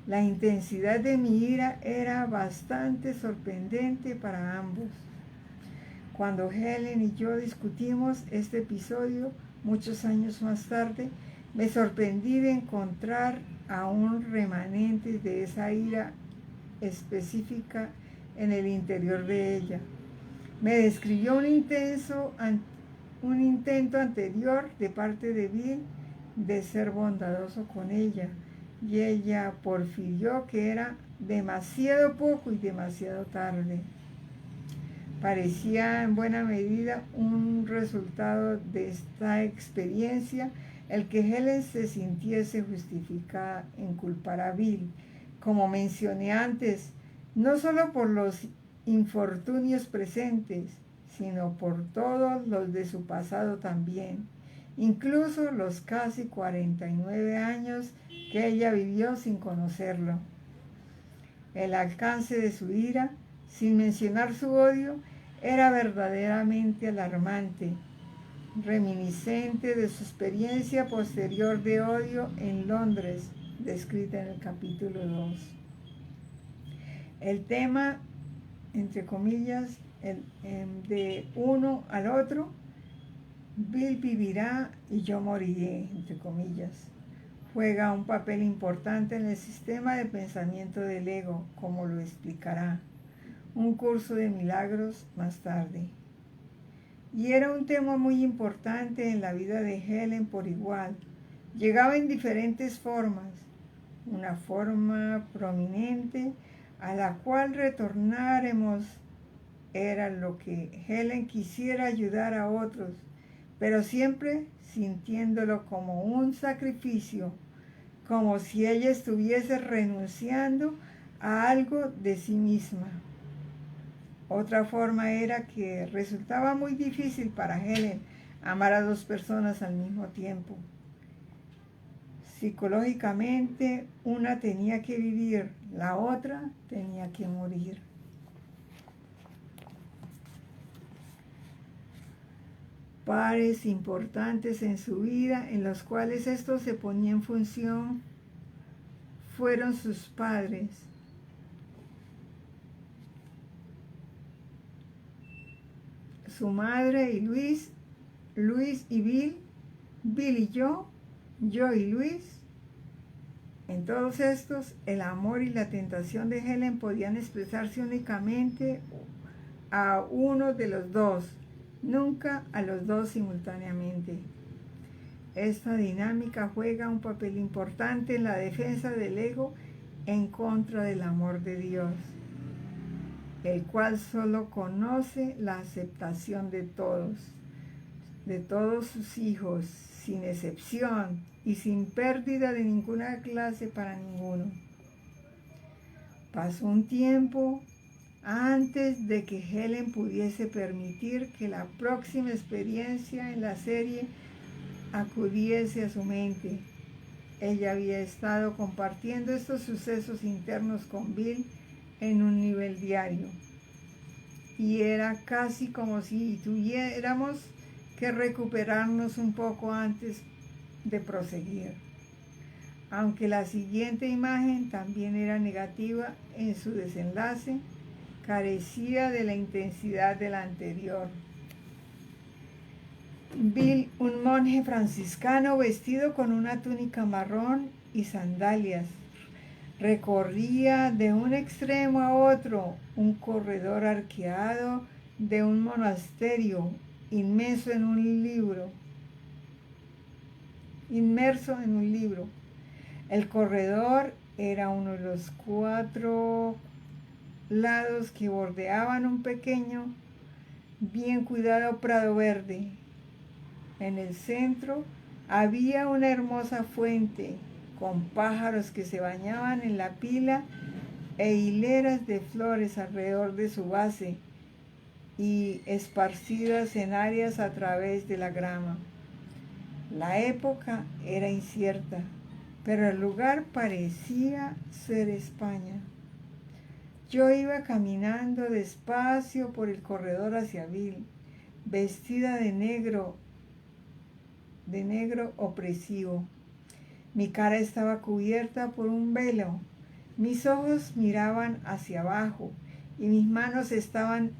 La intensidad de mi ira era bastante sorprendente para ambos. Cuando Helen y yo discutimos este episodio, muchos años más tarde, me sorprendí de encontrar aún remanentes de esa ira específica en el interior de ella. Me describió un intento anterior de parte de Bill de ser bondadoso con ella, y ella porfirió que era demasiado poco y demasiado tarde. Parecía en buena medida un resultado de esta experiencia el que Helen se sintiese justificada en culpar a Bill, como mencioné antes, no solo por los infortunios presentes, sino por todos los de su pasado también, incluso los casi 49 años que ella vivió sin conocerlo. El alcance de su ira, sin mencionar su odio, era verdaderamente alarmante, reminiscente de su experiencia posterior de odio en Londres, descrita en el capítulo 2. El tema, entre comillas, de uno al otro, Bill vivirá y yo moriré, entre comillas, juega un papel importante en el sistema de pensamiento del ego, como lo explicará un curso de milagros más tarde. Y era un tema muy importante en la vida de Helen por igual. Llegaba en diferentes formas. Una forma prominente a la cual retornaremos era lo que Helen quisiera ayudar a otros, pero siempre sintiéndolo como un sacrificio, como si ella estuviese renunciando a algo de sí misma. Otra forma era que resultaba muy difícil para Helen amar a dos personas al mismo tiempo. Psicológicamente, una tenía que vivir, la otra tenía que morir. Pares importantes en su vida en los cuales esto se ponía en función fueron sus padres. Su madre y Luis y Bill y yo y Luis. En todos estos, el amor y la tentación de Helen podían expresarse únicamente a uno de los dos, nunca a los dos simultáneamente. Esta dinámica juega un papel importante en la defensa del ego en contra del amor de Dios, el cual solo conoce la aceptación de todos sus hijos, sin excepción y sin pérdida de ninguna clase para ninguno. Pasó un tiempo antes de que Helen pudiese permitir que la próxima experiencia en la serie acudiese a su mente. Ella había estado compartiendo estos sucesos internos con Bill en un nivel diario, y era casi como si tuviéramos que recuperarnos un poco antes de proseguir. Aunque la siguiente imagen también era negativa en su desenlace, carecía de la intensidad de la anterior. Bill, un monje franciscano vestido con una túnica marrón y sandalias, recorría de un extremo a otro un corredor arqueado de un monasterio inmerso en un libro. El corredor era uno de los 4 lados que bordeaban un pequeño, bien cuidado prado verde. En el centro había una hermosa fuente con pájaros que se bañaban en la pila e hileras de flores alrededor de su base y esparcidas en áreas a través de la grama. La época era incierta, pero el lugar parecía ser España. Yo iba caminando despacio por el corredor hacia Bill, vestida de negro opresivo. Mi cara estaba cubierta por un velo, mis ojos miraban hacia abajo y mis manos estaban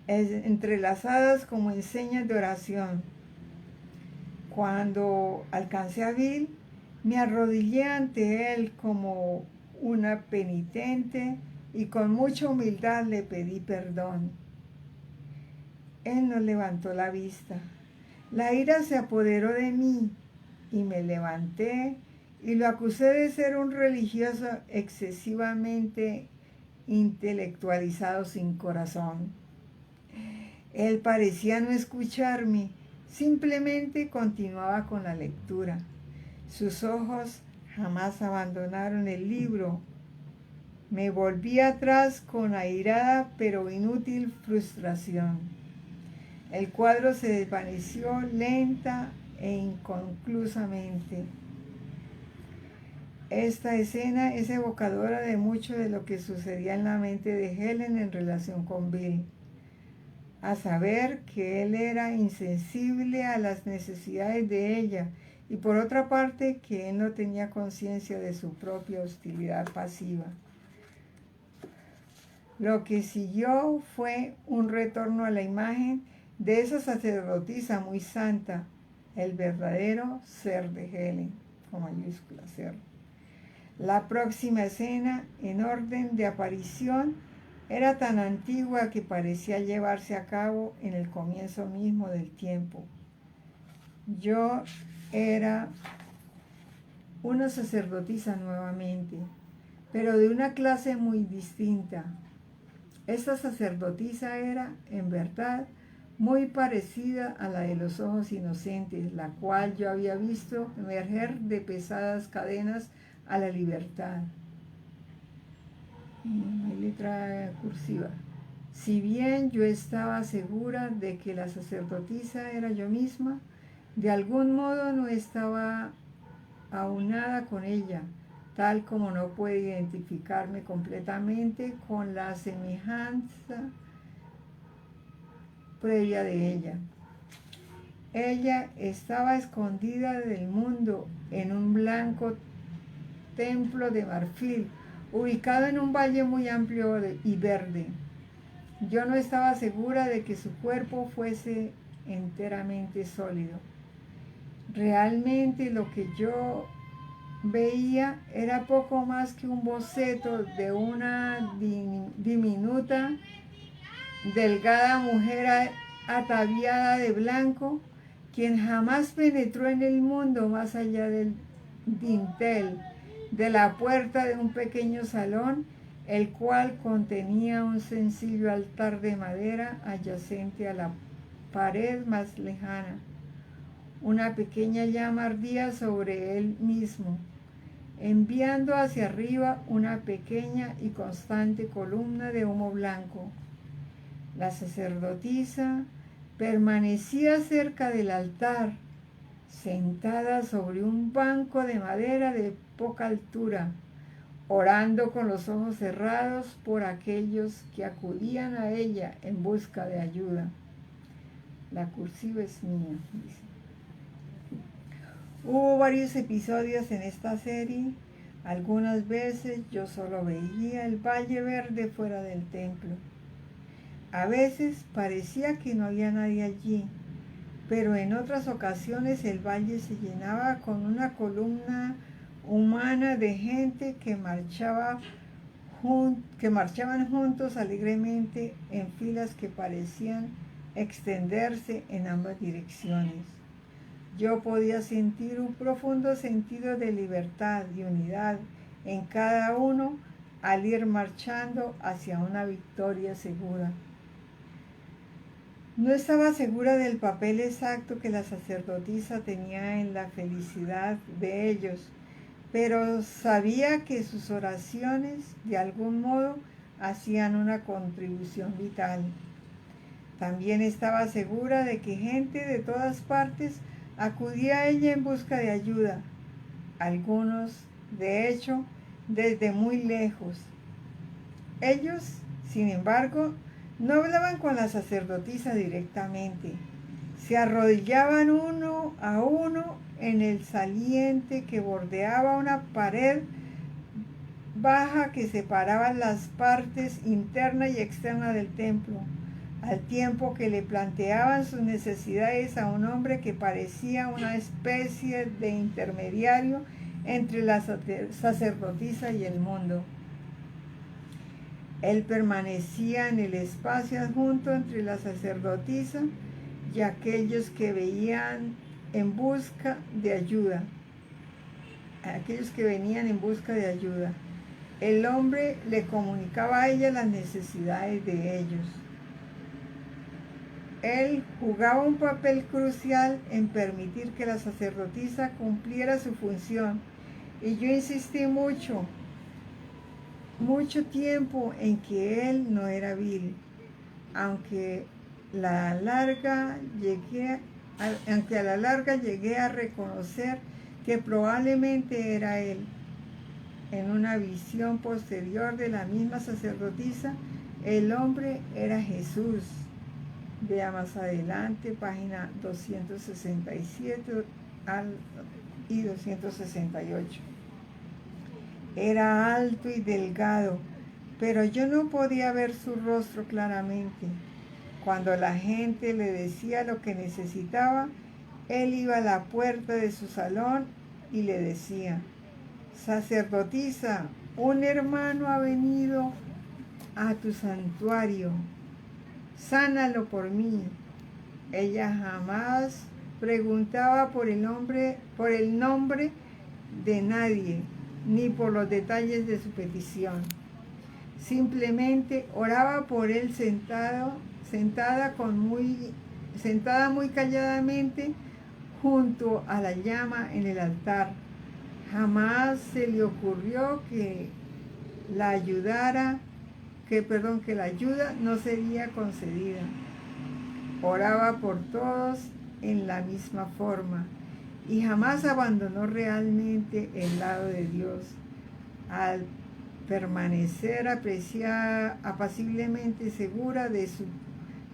entrelazadas como en señas de oración. Cuando alcancé a Bill, Me arrodillé ante él como una penitente y con mucha humildad le pedí perdón. Él no levantó la vista. La ira se apoderó de mí y me levanté y lo acusé de ser un religioso excesivamente intelectualizado sin corazón. Él parecía no escucharme, simplemente continuaba con la lectura. Sus ojos jamás abandonaron el libro. Me volví atrás con airada pero inútil frustración. El cuadro se desvaneció lenta e inconclusamente. Esta escena es evocadora de mucho de lo que sucedía en la mente de Helen en relación con Bill, a saber que él era insensible a las necesidades de ella y por otra parte que él no tenía conciencia de su propia hostilidad pasiva. Lo que siguió fue un retorno a la imagen de esa sacerdotisa muy santa, el verdadero ser de Helen, con mayúscula ser. La próxima escena, en orden de aparición, era tan antigua que parecía llevarse a cabo en el comienzo mismo del tiempo. Yo era una sacerdotisa nuevamente, pero de una clase muy distinta. Esta sacerdotisa era, en verdad, muy parecida a la de los ojos inocentes, la cual yo había visto emerger de pesadas cadenas a la libertad. Letra cursiva. Si bien yo estaba segura de que la sacerdotisa era yo misma, de algún modo no estaba aunada con ella, tal como no puede identificarme completamente con la semejanza previa de ella. Ella estaba escondida del mundo en un blanco templo de marfil, ubicado en un valle muy amplio y verde. Yo no estaba segura de que su cuerpo fuese enteramente sólido. Realmente lo que yo veía era poco más que un boceto de una diminuta, delgada mujer ataviada de blanco, quien jamás penetró en el mundo más allá del dintel de la puerta de un pequeño salón, el cual contenía un sencillo altar de madera adyacente a la pared más lejana. Una pequeña llama ardía sobre él mismo, enviando hacia arriba una pequeña y constante columna de humo blanco. La sacerdotisa permanecía cerca del altar, sentada sobre un banco de madera de poca altura, orando con los ojos cerrados por aquellos que acudían a ella en busca de ayuda. La cursiva es mía, dice. Hubo varios episodios en esta serie. Algunas veces yo solo veía el valle verde fuera del templo. A veces parecía que no había nadie allí, pero en otras ocasiones el valle se llenaba con una columna humana de gente que marchaban juntos alegremente en filas que parecían extenderse en ambas direcciones. Yo podía sentir un profundo sentido de libertad y unidad en cada uno al ir marchando hacia una victoria segura. No estaba segura del papel exacto que la sacerdotisa tenía en la felicidad de ellos, pero sabía que sus oraciones, de algún modo, hacían una contribución vital. También estaba segura de que gente de todas partes acudía a ella en busca de ayuda, algunos, de hecho, desde muy lejos. Ellos, sin embargo, no hablaban con la sacerdotisa directamente. Se arrodillaban uno a uno en el saliente que bordeaba una pared baja que separaba las partes interna y externa del templo, al tiempo que le planteaban sus necesidades a un hombre que parecía una especie de intermediario entre la sacerdotisa y el mundo. Él permanecía en el espacio adjunto entre la sacerdotisa y aquellos que venían en busca de ayuda. El hombre le comunicaba a ella las necesidades de ellos. Él jugaba un papel crucial en permitir que la sacerdotisa cumpliera su función. Y yo insistí mucho tiempo en que él no era vil, aunque a la larga llegué a reconocer que probablemente era él. En una visión posterior de la misma sacerdotisa, el hombre era Jesús. Vea más adelante, página 267 y 268. Era alto y delgado, pero yo no podía ver su rostro claramente. Cuando la gente le decía lo que necesitaba, él iba a la puerta de su salón y le decía: sacerdotisa, un hermano ha venido a tu santuario, sánalo por mí. Ella jamás preguntaba por el nombre de nadie, ni por los detalles de su petición. Simplemente oraba por él sentada muy calladamente junto a la llama en el altar. Jamás se le ocurrió que la ayuda no sería concedida. Oraba por todos en la misma forma y jamás abandonó realmente el lado de Dios. Al permanecer apaciblemente segura de su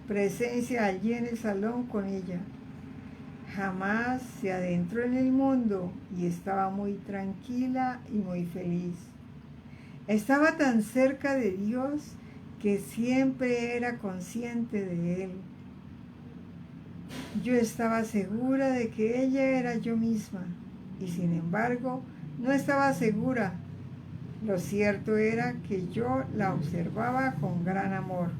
presencia allí en el salón con ella, jamás se adentró en el mundo y estaba muy tranquila y muy feliz. Estaba tan cerca de Dios que siempre era consciente de Él. Yo estaba segura de que ella era yo misma y sin embargo no estaba segura. Lo cierto era que yo la observaba con gran amor.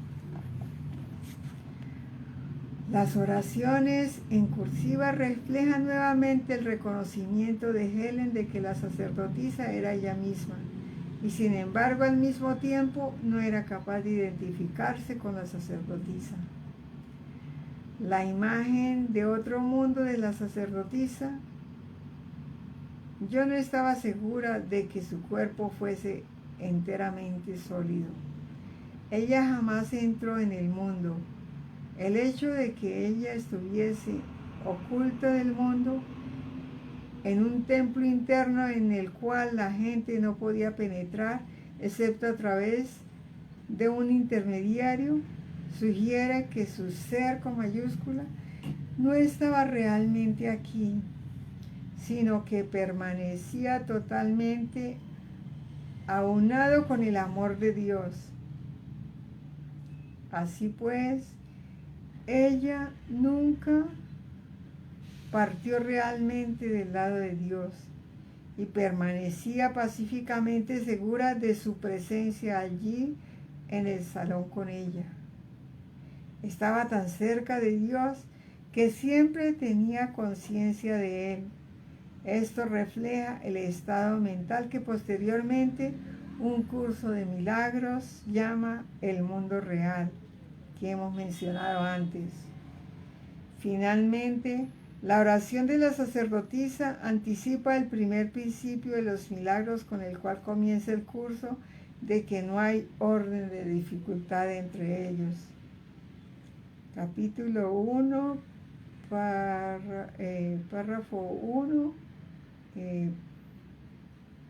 Las oraciones en cursiva reflejan nuevamente el reconocimiento de Helen de que la sacerdotisa era ella misma, y sin embargo al mismo tiempo no era capaz de identificarse con la sacerdotisa. La imagen de otro mundo de la sacerdotisa, yo no estaba segura de que su cuerpo fuese enteramente sólido. Ella jamás entró en el mundo. El hecho de que ella estuviese oculta del mundo en un templo interno en el cual la gente no podía penetrar excepto a través de un intermediario, sugiere que su ser con mayúscula no estaba realmente aquí, sino que permanecía totalmente aunado con el amor de Dios. Así pues, ella nunca partió realmente del lado de Dios y permanecía pacíficamente segura de su presencia allí en el salón con ella. Estaba tan cerca de Dios que siempre tenía conciencia de Él. Esto refleja el estado mental que posteriormente un curso de milagros llama el mundo real, que hemos mencionado antes. Finalmente, la oración de la sacerdotisa anticipa el primer principio de los milagros con el cual comienza el curso, de que no hay orden de dificultad entre ellos. Capítulo 1, párrafo 1,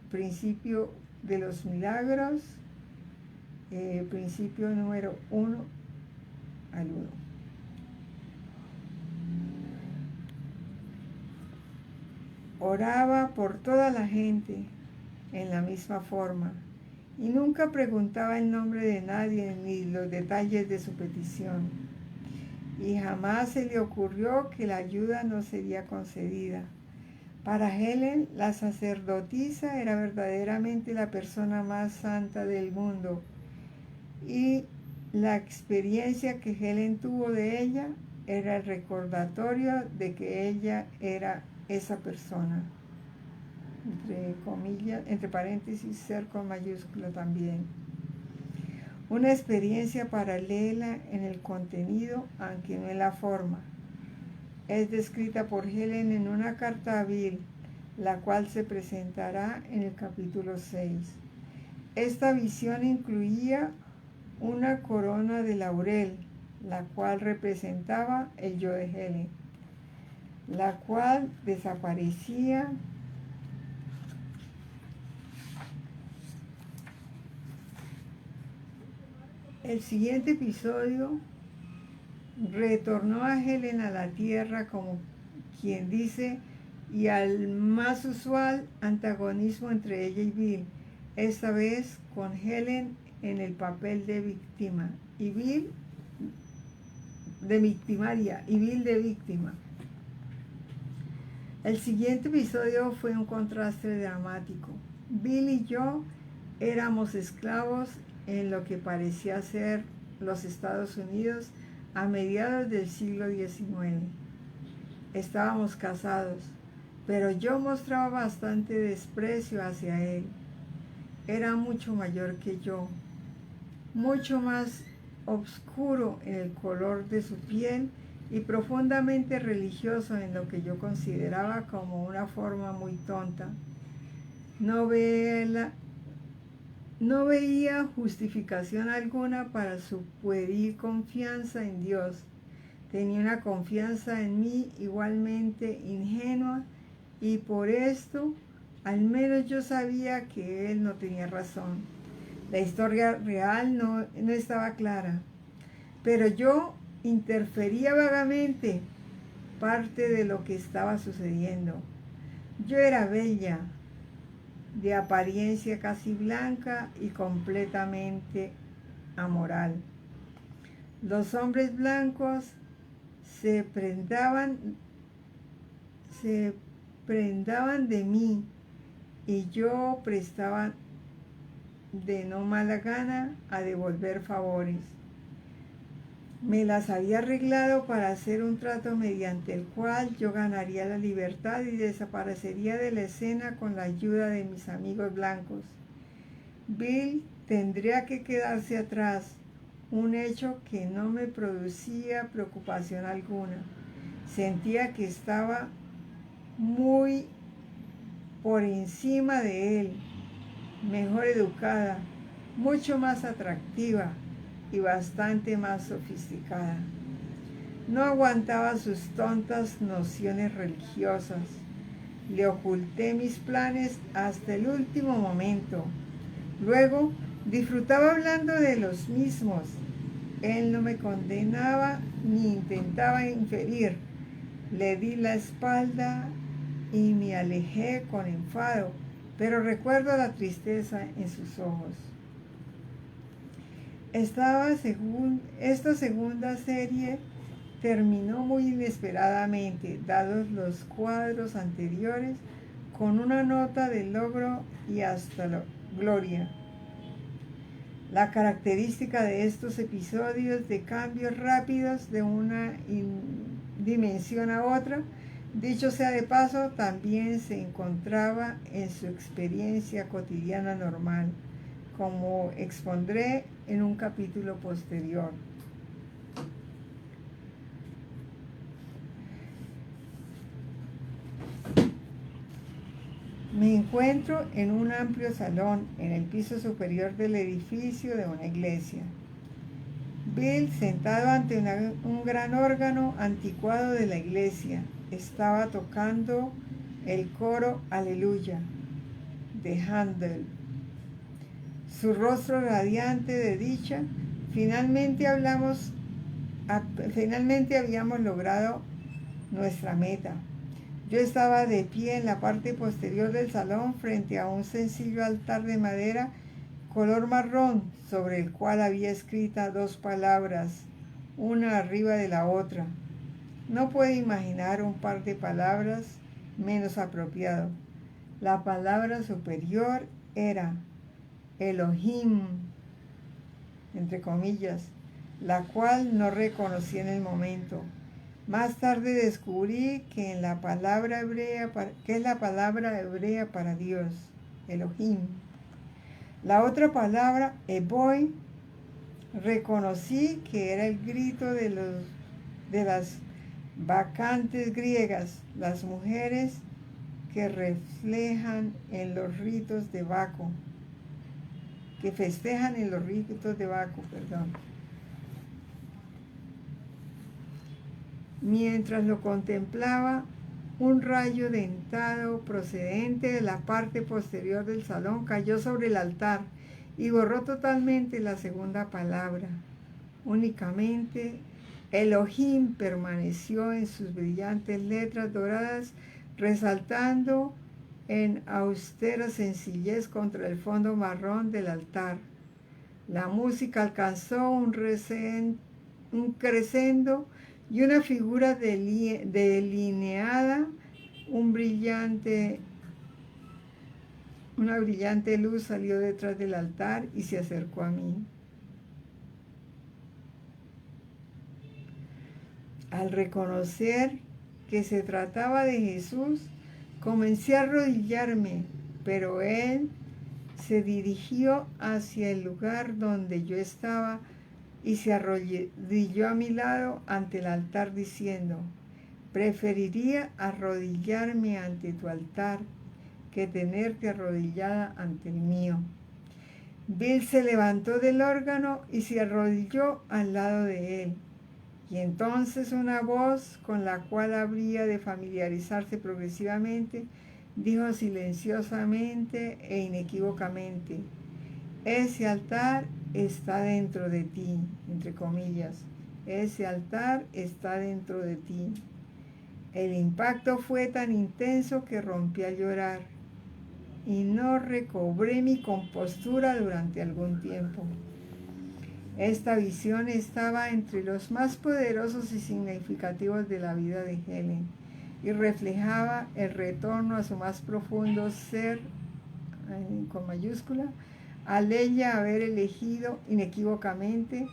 principio de los milagros, principio número 1 al 1. Oraba por toda la gente en la misma forma y nunca preguntaba el nombre de nadie ni los detalles de su petición. Y jamás se le ocurrió que la ayuda no sería concedida. Para Helen, la sacerdotisa era verdaderamente la persona más santa del mundo, y la experiencia que Helen tuvo de ella era el recordatorio de que ella era esa persona. Entre comillas, entre paréntesis, ser con mayúscula también. Una experiencia paralela en el contenido, aunque no en la forma. Es descrita por Helen en una carta a Bill, la cual se presentará en el capítulo 6. Esta visión incluía una corona de laurel, la cual representaba el yo de Helen, la cual desaparecía El siguiente episodio retornó a Helen a la tierra, como quien dice, y al más usual antagonismo entre ella y Bill, esta vez con Helen en el papel de víctima y Bill de victimaria y Bill de víctima. El siguiente episodio fue un contraste dramático. Bill y yo éramos esclavos en lo que parecía ser los Estados Unidos a mediados del siglo XIX. Estábamos casados, pero yo mostraba bastante desprecio hacia él. Era mucho mayor que yo, mucho más oscuro en el color de su piel y profundamente religioso en lo que yo consideraba como una forma muy tonta. No veía justificación alguna para su pueril confianza en Dios. Tenía una confianza en mí igualmente ingenua, y por esto al menos yo sabía que él no tenía razón. La historia real no estaba clara, pero yo interfería vagamente parte de lo que estaba sucediendo. Yo era bella, de apariencia casi blanca y completamente amoral. Los hombres blancos se prendaban de mí, y yo prestaba de no mala gana a devolver favores. Me las había arreglado para hacer un trato mediante el cual yo ganaría la libertad y desaparecería de la escena con la ayuda de mis amigos blancos. Bill tendría que quedarse atrás, un hecho que no me producía preocupación alguna. Sentía que estaba muy por encima de él, mejor educada, mucho más atractiva y bastante más sofisticada. No aguantaba sus tontas nociones religiosas. Le oculté mis planes hasta el último momento. Luego disfrutaba hablando de los mismos. Él no me condenaba ni intentaba inferir. Le di la espalda y me alejé con enfado, pero recuerdo la tristeza en sus ojos. Esta segunda serie terminó muy inesperadamente, dados los cuadros anteriores, con una nota de logro y hasta la gloria. La característica de estos episodios de cambios rápidos de una dimensión a otra, dicho sea de paso, también se encontraba en su experiencia cotidiana normal, como expondré en un capítulo posterior. Me encuentro en un amplio salón en el piso superior del edificio de una iglesia. Bill, sentado ante un gran órgano anticuado de la iglesia, estaba tocando el coro Aleluya de Handel. Su rostro radiante de dicha. Finalmente habíamos logrado nuestra meta. Yo estaba de pie en la parte posterior del salón frente a un sencillo altar de madera color marrón, sobre el cual había escritas dos palabras, una arriba de la otra. No puedo imaginar un par de palabras menos apropiado. La palabra superior era Elohim, entre comillas, la cual no reconocí en el momento. Más tarde descubrí que es la palabra hebrea para Dios, Elohim. La otra palabra, Eboi, reconocí que era el grito de las bacantes griegas, las mujeres que reflejan en los ritos de Baco, que festejan en los ritos de Baco, perdón. Mientras lo contemplaba, un rayo dentado procedente de la parte posterior del salón cayó sobre el altar y borró totalmente la segunda palabra. Únicamente Elohim permaneció en sus brillantes letras doradas, resaltando en austera sencillez contra el fondo marrón del altar. La música alcanzó un crescendo y una figura delineada, una brillante luz salió detrás del altar y se acercó a mí. Al reconocer que se trataba de Jesús, comencé a arrodillarme, pero él se dirigió hacia el lugar donde yo estaba y se arrodilló a mi lado ante el altar diciendo: preferiría arrodillarme ante tu altar que tenerte arrodillada ante el mío. Bill se levantó del órgano y se arrodilló al lado de él. Y entonces una voz con la cual habría de familiarizarse progresivamente dijo silenciosamente e inequívocamente: ese altar está dentro de ti, entre comillas, ese altar está dentro de ti. El impacto fue tan intenso que rompí a llorar y no recobré mi compostura durante algún tiempo. Esta visión estaba entre los más poderosos y significativos de la vida de Helen y reflejaba el retorno a su más profundo ser, con mayúscula, al ella haber elegido inequívocamente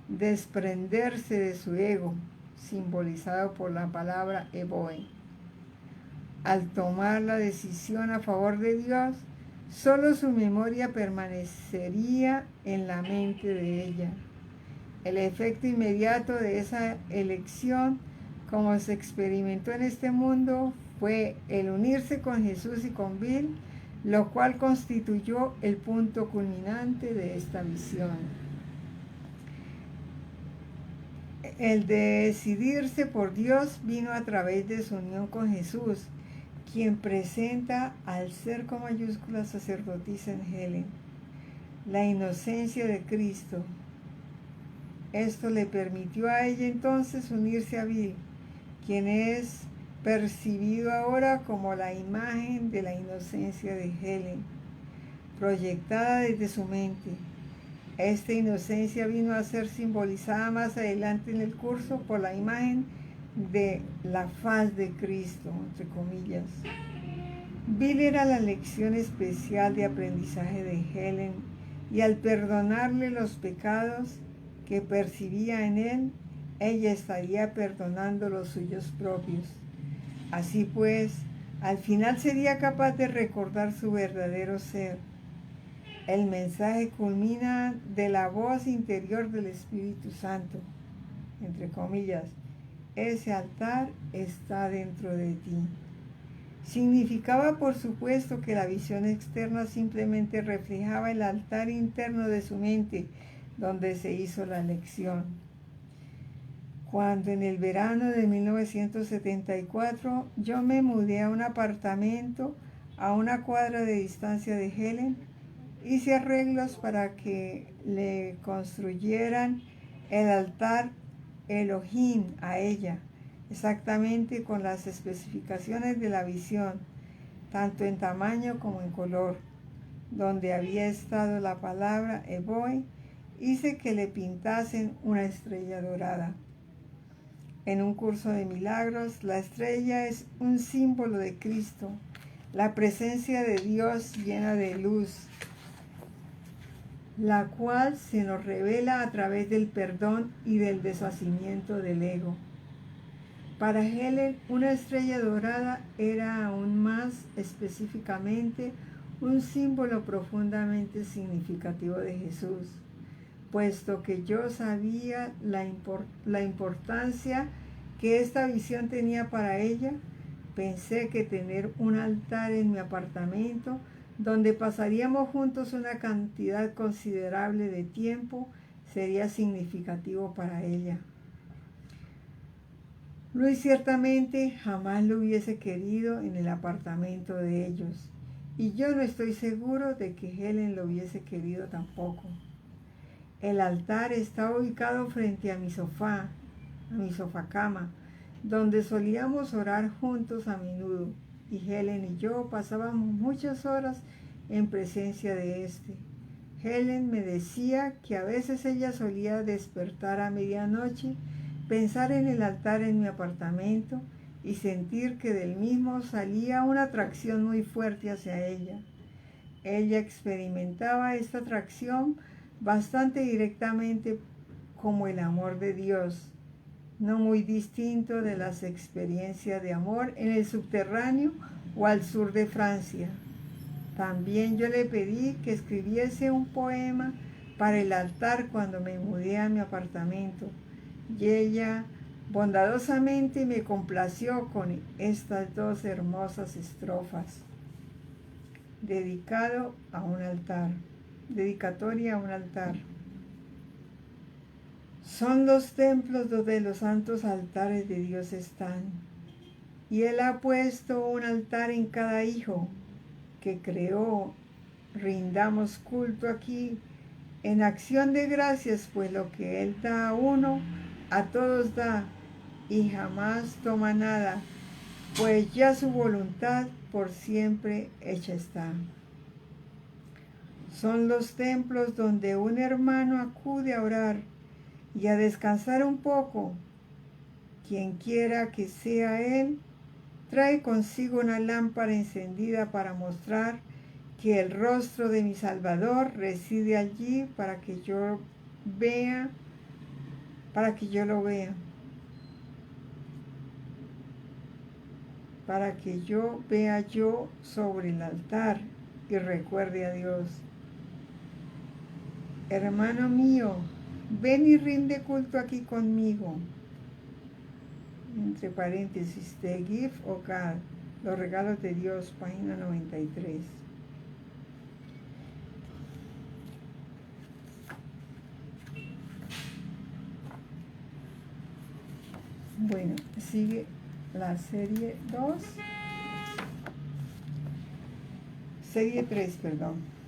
desprenderse de su ego, simbolizado por la palabra Eboi. Al tomar la decisión a favor de Dios, solo su memoria permanecería en la mente de ella. El efecto inmediato de esa elección, como se experimentó en este mundo, fue el unirse con Jesús y con Bill, lo cual constituyó el punto culminante de esta visión. El de decidirse por Dios vino a través de su unión con Jesús, quien presenta al ser con mayúscula sacerdotisa en Helen, la inocencia de Cristo. Esto le permitió a ella entonces unirse a Bill, quien es percibido ahora como la imagen de la inocencia de Helen, proyectada desde su mente. Esta inocencia vino a ser simbolizada más adelante en el curso por la imagen de la faz de Cristo, entre comillas. Bill era la lección especial de aprendizaje de Helen, y al perdonarle los pecados que percibía en él, ella estaría perdonando los suyos propios. Así pues, al final sería capaz de recordar su verdadero ser. El mensaje culmina de la voz interior del Espíritu Santo, entre comillas: ese altar está dentro de ti. Significaba, por supuesto, que la visión externa simplemente reflejaba el altar interno de su mente, donde se hizo la elección. Cuando en el verano de 1974 yo me mudé a un apartamento a una cuadra de distancia de Helen, hice arreglos para que le construyeran el altar Elohim a ella, exactamente con las especificaciones de la visión, tanto en tamaño como en color. Donde había estado la palabra Eboi, hice que le pintasen una estrella dorada. en un curso de milagros, la estrella es un símbolo de Cristo, la presencia de Dios llena de luz, la cual se nos revela a través del perdón y del deshacimiento del ego. Para Helen, una estrella dorada era aún más específicamente un símbolo profundamente significativo de Jesús. Puesto que yo sabía la importancia que esta visión tenía para ella, pensé que tener un altar en mi apartamento, donde pasaríamos juntos una cantidad considerable de tiempo, sería significativo para ella. Luis ciertamente jamás lo hubiese querido en el apartamento de ellos, y yo no estoy seguro de que Helen lo hubiese querido tampoco. El altar está ubicado frente a mi sofá-cama, donde solíamos orar juntos a menudo, y Helen y yo pasábamos muchas horas en presencia de este. Helen me decía que a veces ella solía despertar a medianoche, pensar en el altar en mi apartamento y sentir que del mismo salía una atracción muy fuerte hacia ella. Ella experimentaba esta atracción bastante directamente como el amor de Dios, no muy distinto de las experiencias de amor en el subterráneo o al sur de Francia. También yo le pedí que escribiese un poema para el altar cuando me mudé a mi apartamento, y ella bondadosamente me complació con estas dos hermosas estrofas. Dedicatoria a un altar. Son los templos donde los santos altares de Dios están, y Él ha puesto un altar en cada hijo que creó. Rindamos culto aquí en acción de gracias, pues lo que Él da a uno, a todos da, y jamás toma nada, pues ya su voluntad por siempre hecha está. Son los templos donde un hermano acude a orar y a descansar un poco. Quien quiera que sea él, trae consigo una lámpara encendida para mostrar que el rostro de mi Salvador reside allí para que yo lo vea, para que yo vea yo sobre el altar y recuerde a Dios. Hermano mío, ven y rinde culto aquí conmigo. Entre paréntesis, The Gift of God, Los regalos de Dios, página 93. Bueno, sigue la serie 2. Serie 3, perdón.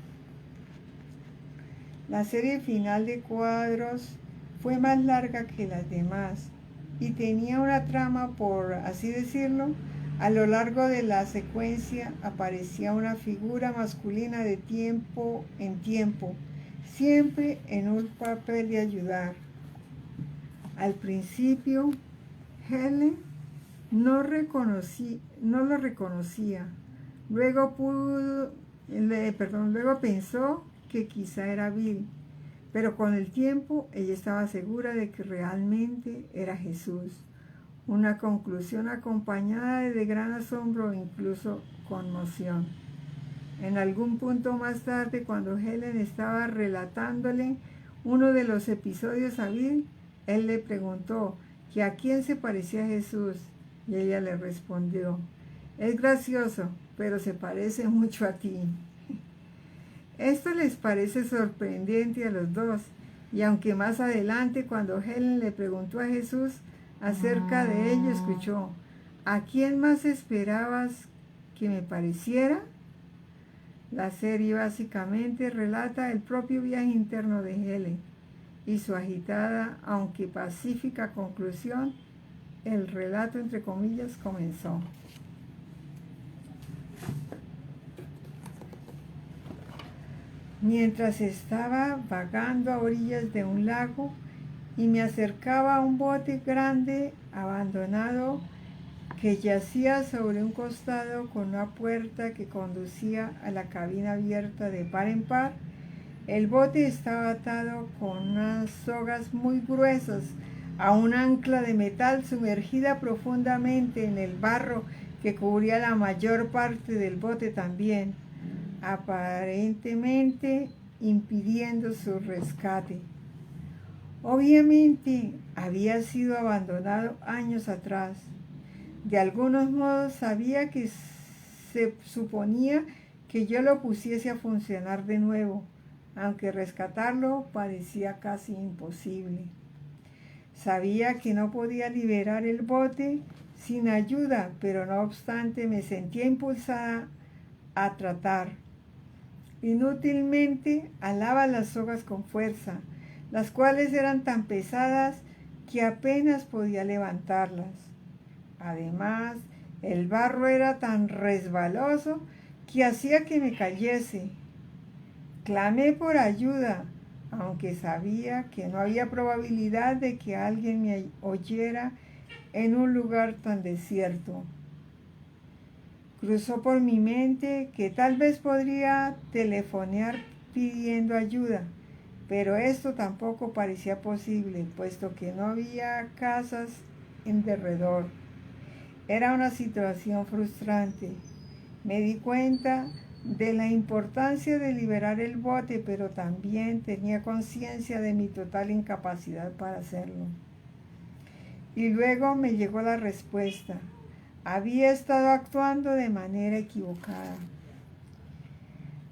La serie final de cuadros fue más larga que las demás y tenía una trama, por así decirlo. A lo largo de la secuencia aparecía una figura masculina de tiempo en tiempo, siempre en un papel de ayudar. Al principio, Helen no lo reconocía. Luego pensó que quizá era Bill, pero con el tiempo ella estaba segura de que realmente era Jesús. Una conclusión acompañada de gran asombro e incluso conmoción. En algún punto más tarde, cuando Helen estaba relatándole uno de los episodios a Bill, él le preguntó que a quién se parecía Jesús, y ella le respondió: es gracioso, pero se parece mucho a ti. Esto les parece sorprendente a los dos, y aunque más adelante, cuando Helen le preguntó a Jesús acerca de ello, escuchó: ¿a quién más esperabas que me pareciera? La serie básicamente relata el propio viaje interno de Helen y su agitada, aunque pacífica conclusión. El relato, entre comillas, comenzó. Mientras estaba vagando a orillas de un lago y me acercaba a un bote grande abandonado que yacía sobre un costado con una puerta que conducía a la cabina abierta de par en par. El bote estaba atado con unas sogas muy gruesas a un ancla de metal sumergida profundamente en el barro que cubría la mayor parte del bote también, aparentemente impidiendo su rescate. Obviamente había sido abandonado años atrás. De algunos modos sabía que se suponía que yo lo pusiese a funcionar de nuevo, aunque rescatarlo parecía casi imposible. Sabía que no podía liberar el bote sin ayuda, pero no obstante me sentía impulsada a tratar. Inútilmente alaba las sogas con fuerza, las cuales eran tan pesadas que apenas podía levantarlas. Además, el barro era tan resbaloso que hacía que me cayese. Clamé por ayuda, aunque sabía que no había probabilidad de que alguien me oyera en un lugar tan desierto. Cruzó por mi mente que tal vez podría telefonear pidiendo ayuda, pero esto tampoco parecía posible, puesto que no había casas en derredor. Era una situación frustrante. Me di cuenta de la importancia de liberar el bote, pero también tenía conciencia de mi total incapacidad para hacerlo. Y luego me llegó la respuesta. Había estado actuando de manera equivocada.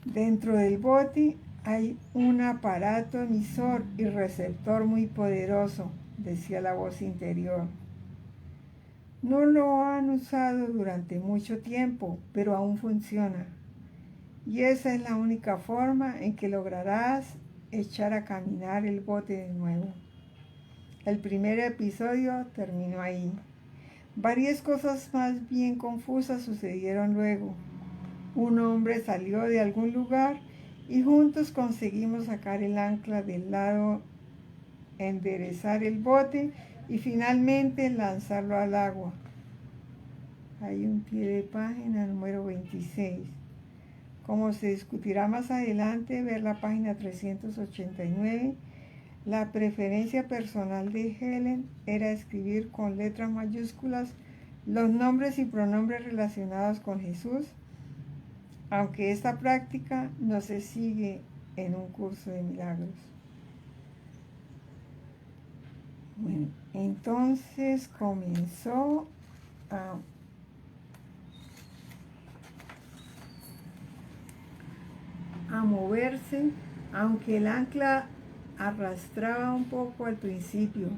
Dentro del bote hay un aparato emisor y receptor muy poderoso, decía la voz interior. No lo han usado durante mucho tiempo, pero aún funciona. Y esa es la única forma en que lograrás echar a caminar el bote de nuevo. El primer episodio terminó ahí. Varias cosas más bien confusas sucedieron luego. Un hombre salió de algún lugar y juntos conseguimos sacar el ancla del lado, enderezar el bote y finalmente lanzarlo al agua. Hay un pie de página número 26. Como se discutirá más adelante, ver la página 389, la preferencia personal de Helen era escribir con letras mayúsculas los nombres y pronombres relacionados con Jesús, aunque esta práctica no se sigue en un curso de milagros. Bueno, entonces comenzó a moverse, aunque el ancla arrastraba un poco al principio.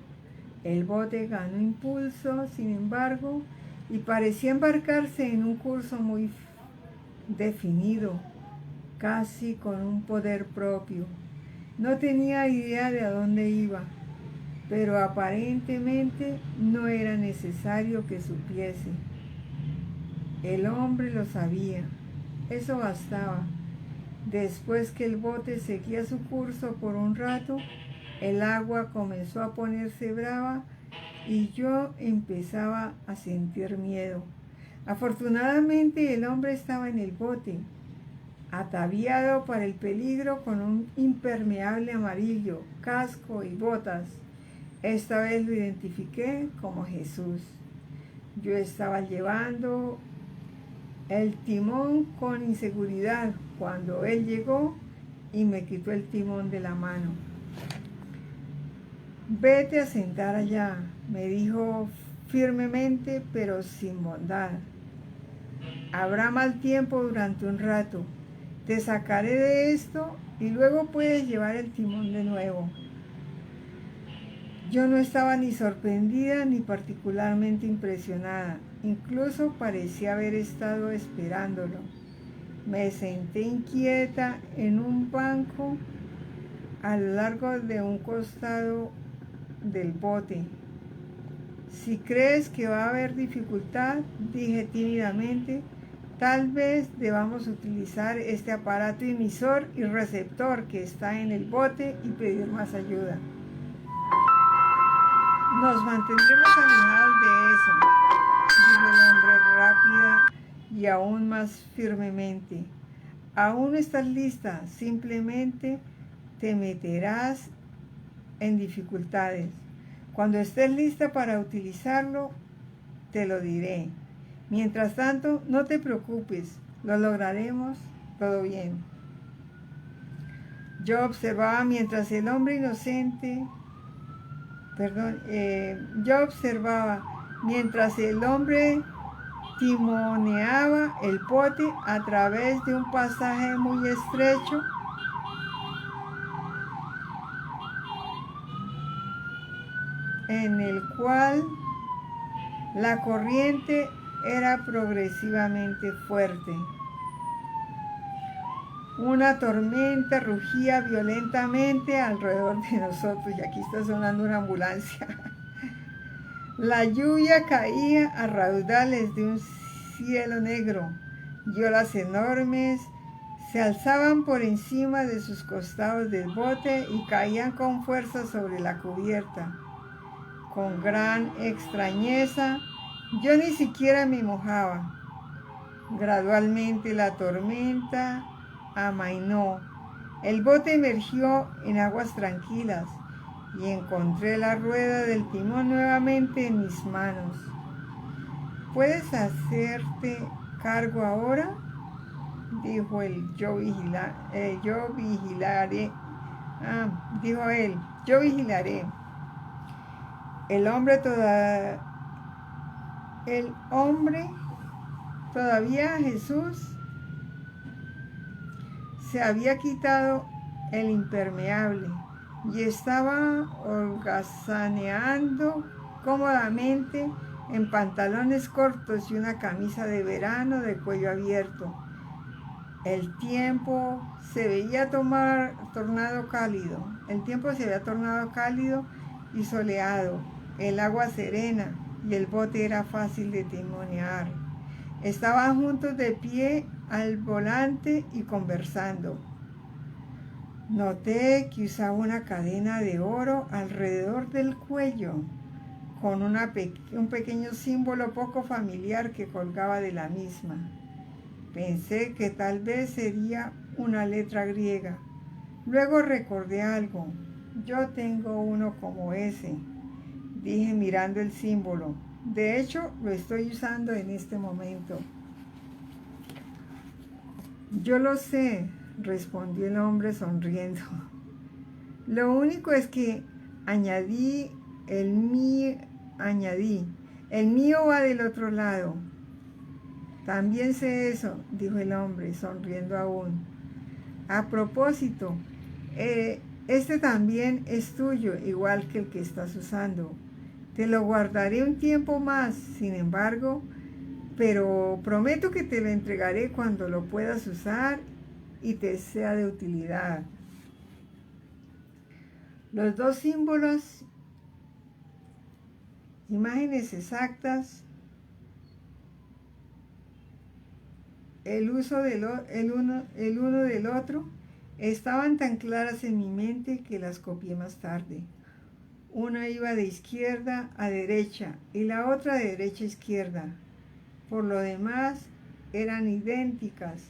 El bote ganó impulso, sin embargo, y parecía embarcarse en un curso muy definido, casi con un poder propio. No tenía idea de a dónde iba, pero aparentemente no era necesario que supiese. El hombre lo sabía, eso bastaba. Después que el bote seguía su curso por un rato, el agua comenzó a ponerse brava y yo empezaba a sentir miedo. Afortunadamente el hombre estaba en el bote, ataviado para el peligro con un impermeable amarillo, casco y botas. Esta vez lo identifiqué como Jesús. Yo estaba llevando el timón con inseguridad cuando él llegó y me quitó el timón de la mano. Vete a sentar allá, me dijo firmemente pero sin bondad. Habrá mal tiempo durante un rato. Te sacaré de esto y luego puedes llevar el timón de nuevo. Yo no estaba ni sorprendida ni particularmente impresionada. Incluso parecía haber estado esperándolo. Me senté inquieta en un banco a lo largo de un costado del bote. Si crees que va a haber dificultad, dije tímidamente, tal vez debamos utilizar este aparato emisor y receptor que está en el bote y pedir más ayuda. Nos mantendremos alejados de eso, dijo el hombre rápida y aún más firmemente. Aún no estás lista, simplemente te meterás en dificultades. Cuando estés lista para utilizarlo, te lo diré. Mientras tanto, no te preocupes, lo lograremos todo bien. Yo observaba mientras el hombre inocente, yo observaba mientras el hombre timoneaba el bote a través de un pasaje muy estrecho en el cual la corriente era progresivamente fuerte. Una tormenta rugía violentamente alrededor de nosotros y aquí está sonando una ambulancia. La lluvia caía a raudales de un cielo negro y olas enormes se alzaban por encima de sus costados del bote y caían con fuerza sobre la cubierta. Con gran extrañeza, yo ni siquiera me mojaba. Gradualmente la tormenta amainó. El bote emergió en aguas tranquilas y encontré la rueda del timón nuevamente en mis manos. ¿Puedes hacerte cargo ahora?, dijo él. Yo vigilaré. Dijo él, yo vigilaré. El hombre todavía Jesús se había quitado el impermeable y estaba holgazaneando cómodamente en pantalones cortos y una camisa de verano de cuello abierto. El tiempo se había tornado cálido y soleado, el agua serena y el bote era fácil de timonear. Estaban juntos de pie al volante y conversando. Noté que usaba una cadena de oro alrededor del cuello, con un pequeño símbolo poco familiar que colgaba de la misma. Pensé que tal vez sería una letra griega. Luego recordé algo. Yo tengo uno como ese, dije mirando el símbolo. De hecho, lo estoy usando en este momento. Yo lo sé, respondió el hombre sonriendo. Lo único es que el mío va del otro lado. También sé eso, dijo el hombre, sonriendo aún. A propósito, este también es tuyo, igual que el que estás usando. Te lo guardaré un tiempo más, sin embargo, pero prometo que te lo entregaré cuando lo puedas usar y te sea de utilidad. Los dos símbolos, imágenes exactas, el uno del otro, estaban tan claras en mi mente que las copié más tarde. Una iba de izquierda a derecha y la otra de derecha a izquierda. Por lo demás, eran idénticas.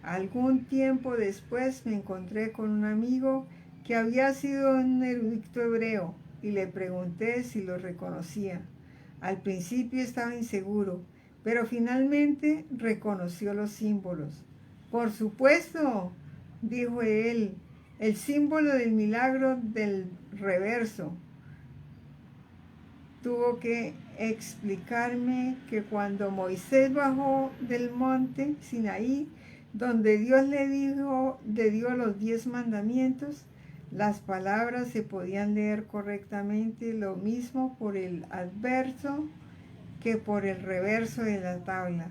Algún tiempo después me encontré con un amigo que había sido un erudito hebreo y le pregunté si lo reconocía. Al principio estaba inseguro, pero finalmente reconoció los símbolos. Por supuesto, dijo él, el símbolo del milagro del reverso. Tuvo que explicarme que cuando Moisés bajó del monte Sinaí, donde Dios le dio los 10 mandamientos, las palabras se podían leer correctamente lo mismo por el adverso que por el reverso de la tabla,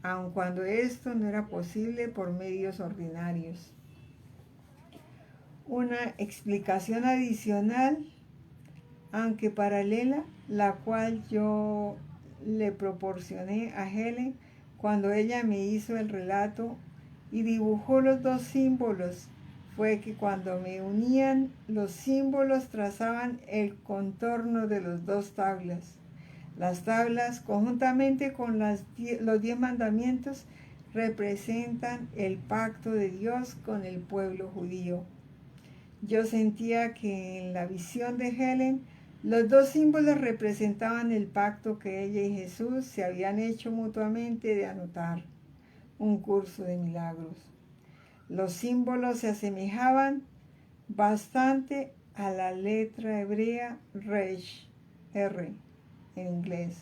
aun cuando esto no era posible por medios ordinarios. Una explicación adicional, aunque paralela, la cual yo le proporcioné a Helen cuando ella me hizo el relato y dibujó los dos símbolos, fue que cuando me unían, los símbolos trazaban el contorno de las dos tablas. Las tablas, conjuntamente con los 10 mandamientos, representan el pacto de Dios con el pueblo judío. Yo sentía que en la visión de Helen, los dos símbolos representaban el pacto que ella y Jesús se habían hecho mutuamente de anotar un curso de milagros. Los símbolos se asemejaban bastante a la letra hebrea Resh, R en inglés,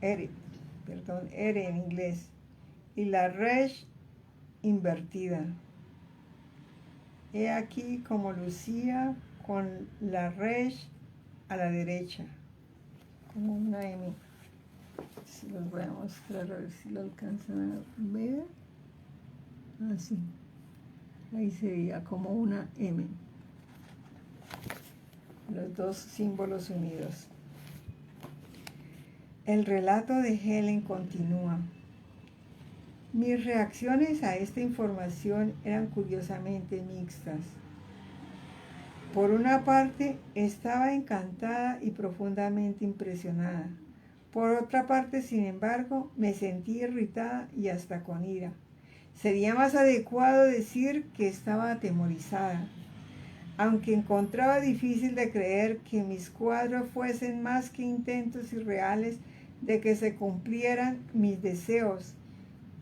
R en inglés, y la Resh invertida. He aquí como lucía con la Resh a la derecha, como una M. Si los voy a mostrar, a ver si lo alcanzan a ver. Así. Ahí se veía como una M. Los dos símbolos unidos. El relato de Helen continúa. Mis reacciones a esta información eran curiosamente mixtas. Por una parte, estaba encantada y profundamente impresionada. Por otra parte, sin embargo, me sentí irritada y hasta con ira. Sería más adecuado decir que estaba atemorizada, aunque encontraba difícil de creer que mis cuadros fuesen más que intentos irreales de que se cumplieran mis deseos,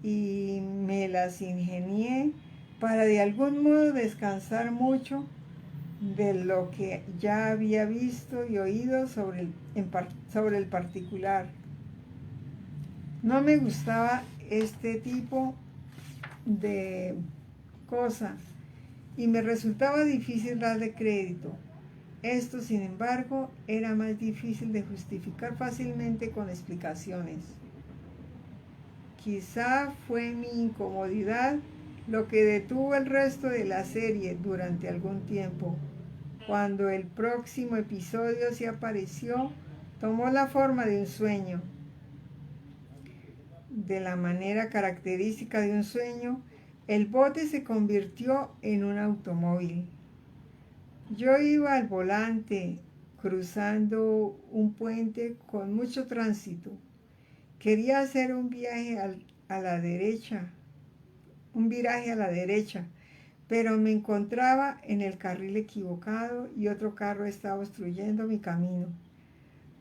y me las ingenié para de algún modo descansar mucho de lo que ya había visto y oído sobre el particular. No me gustaba este tipo de cosa y me resultaba difícil darle crédito. Esto, sin embargo, era más difícil de justificar fácilmente con explicaciones. Quizá fue mi incomodidad lo que detuvo el resto de la serie durante algún tiempo. Cuando el próximo episodio se apareció, tomó la forma de un sueño. De la manera característica de un sueño, el bote se convirtió en un automóvil. Yo iba al volante, cruzando un puente con mucho tránsito. Quería hacer un viraje a la derecha, pero me encontraba en el carril equivocado y otro carro estaba obstruyendo mi camino.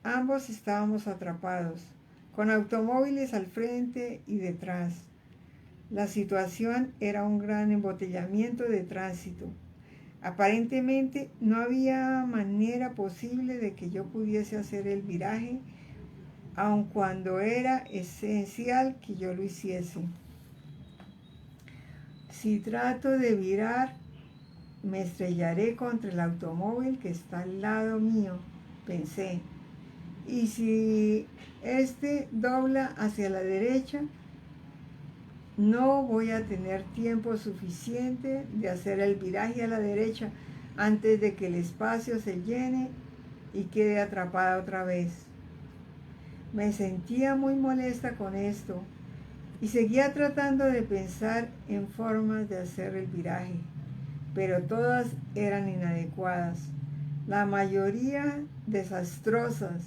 Ambos estábamos atrapados, con automóviles al frente y detrás. La situación era un gran embotellamiento de tránsito. Aparentemente no había manera posible de que yo pudiese hacer el viraje, aun cuando era esencial que yo lo hiciese. Si trato de virar, me estrellaré contra el automóvil que está al lado mío, pensé. Y si este dobla hacia la derecha, no voy a tener tiempo suficiente de hacer el viraje a la derecha antes de que el espacio se llene y quede atrapada otra vez. Me sentía muy molesta con esto y seguía tratando de pensar en formas de hacer el viraje, pero todas eran inadecuadas, la mayoría desastrosas,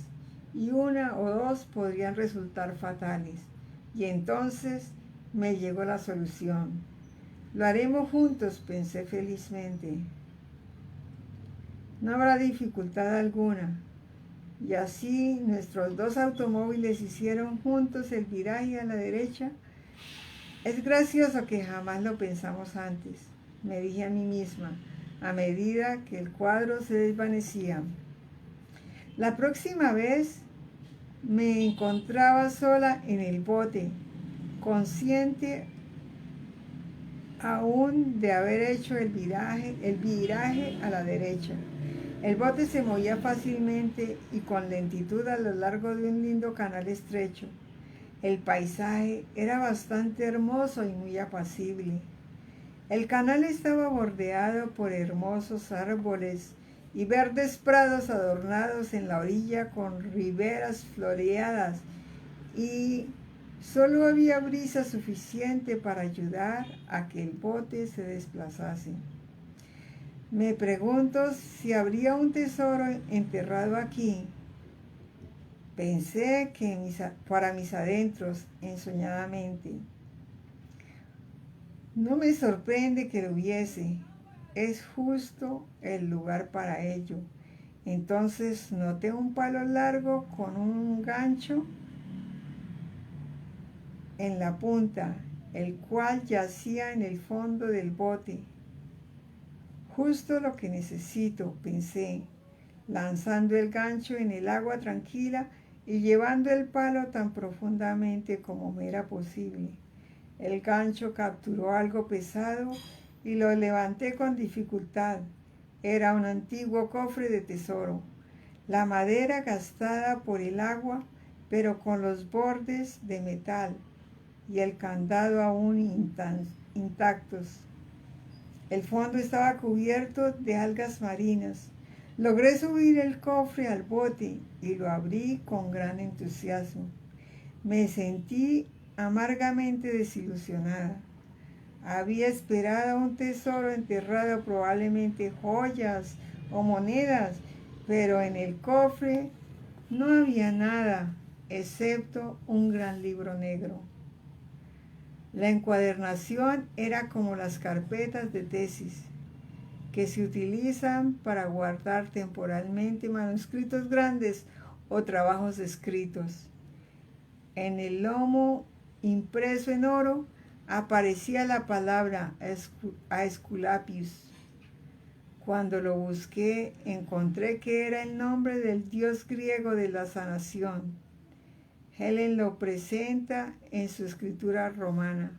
y una o dos podrían resultar fatales. Y entonces me llegó la solución. Lo haremos juntos, pensé felizmente. No habrá dificultad alguna. Y así nuestros dos automóviles hicieron juntos el viraje a la derecha. Es gracioso que jamás lo pensamos antes, me dije a mí misma, a medida que el cuadro se desvanecía. La próxima vez me encontraba sola en el bote, consciente aún de haber hecho el viraje a la derecha. El bote se movía fácilmente y con lentitud a lo largo de un lindo canal estrecho. El paisaje era bastante hermoso y muy apacible. El canal estaba bordeado por hermosos árboles y verdes prados adornados en la orilla con riberas floreadas y Solo había brisa suficiente para ayudar a que el bote se desplazase. Me pregunto si habría un tesoro enterrado aquí. Pensé que para mis adentros, ensoñadamente. No me sorprende que lo hubiese. Es justo el lugar para ello. Entonces noté un palo largo con un gancho en la punta, el cual yacía en el fondo del bote. Justo lo que necesito, pensé, lanzando el gancho en el agua tranquila y llevando el palo tan profundamente como me era posible. El gancho capturó algo pesado y lo levanté con dificultad. Era un antiguo cofre de tesoro. La madera gastada por el agua, pero con los bordes de metal y el candado aún intactos. El fondo estaba cubierto de algas marinas. Logré subir el cofre al bote y lo abrí con gran entusiasmo. Me sentí amargamente desilusionada. Había esperado un tesoro enterrado, probablemente joyas o monedas, pero en el cofre no había nada, excepto un gran libro negro. La encuadernación era como las carpetas de tesis, que se utilizan para guardar temporalmente manuscritos grandes o trabajos escritos. En el lomo impreso en oro aparecía la palabra Aesculapius. Cuando lo busqué, encontré que era el nombre del dios griego de la sanación. Helen lo presenta en su escritura romana.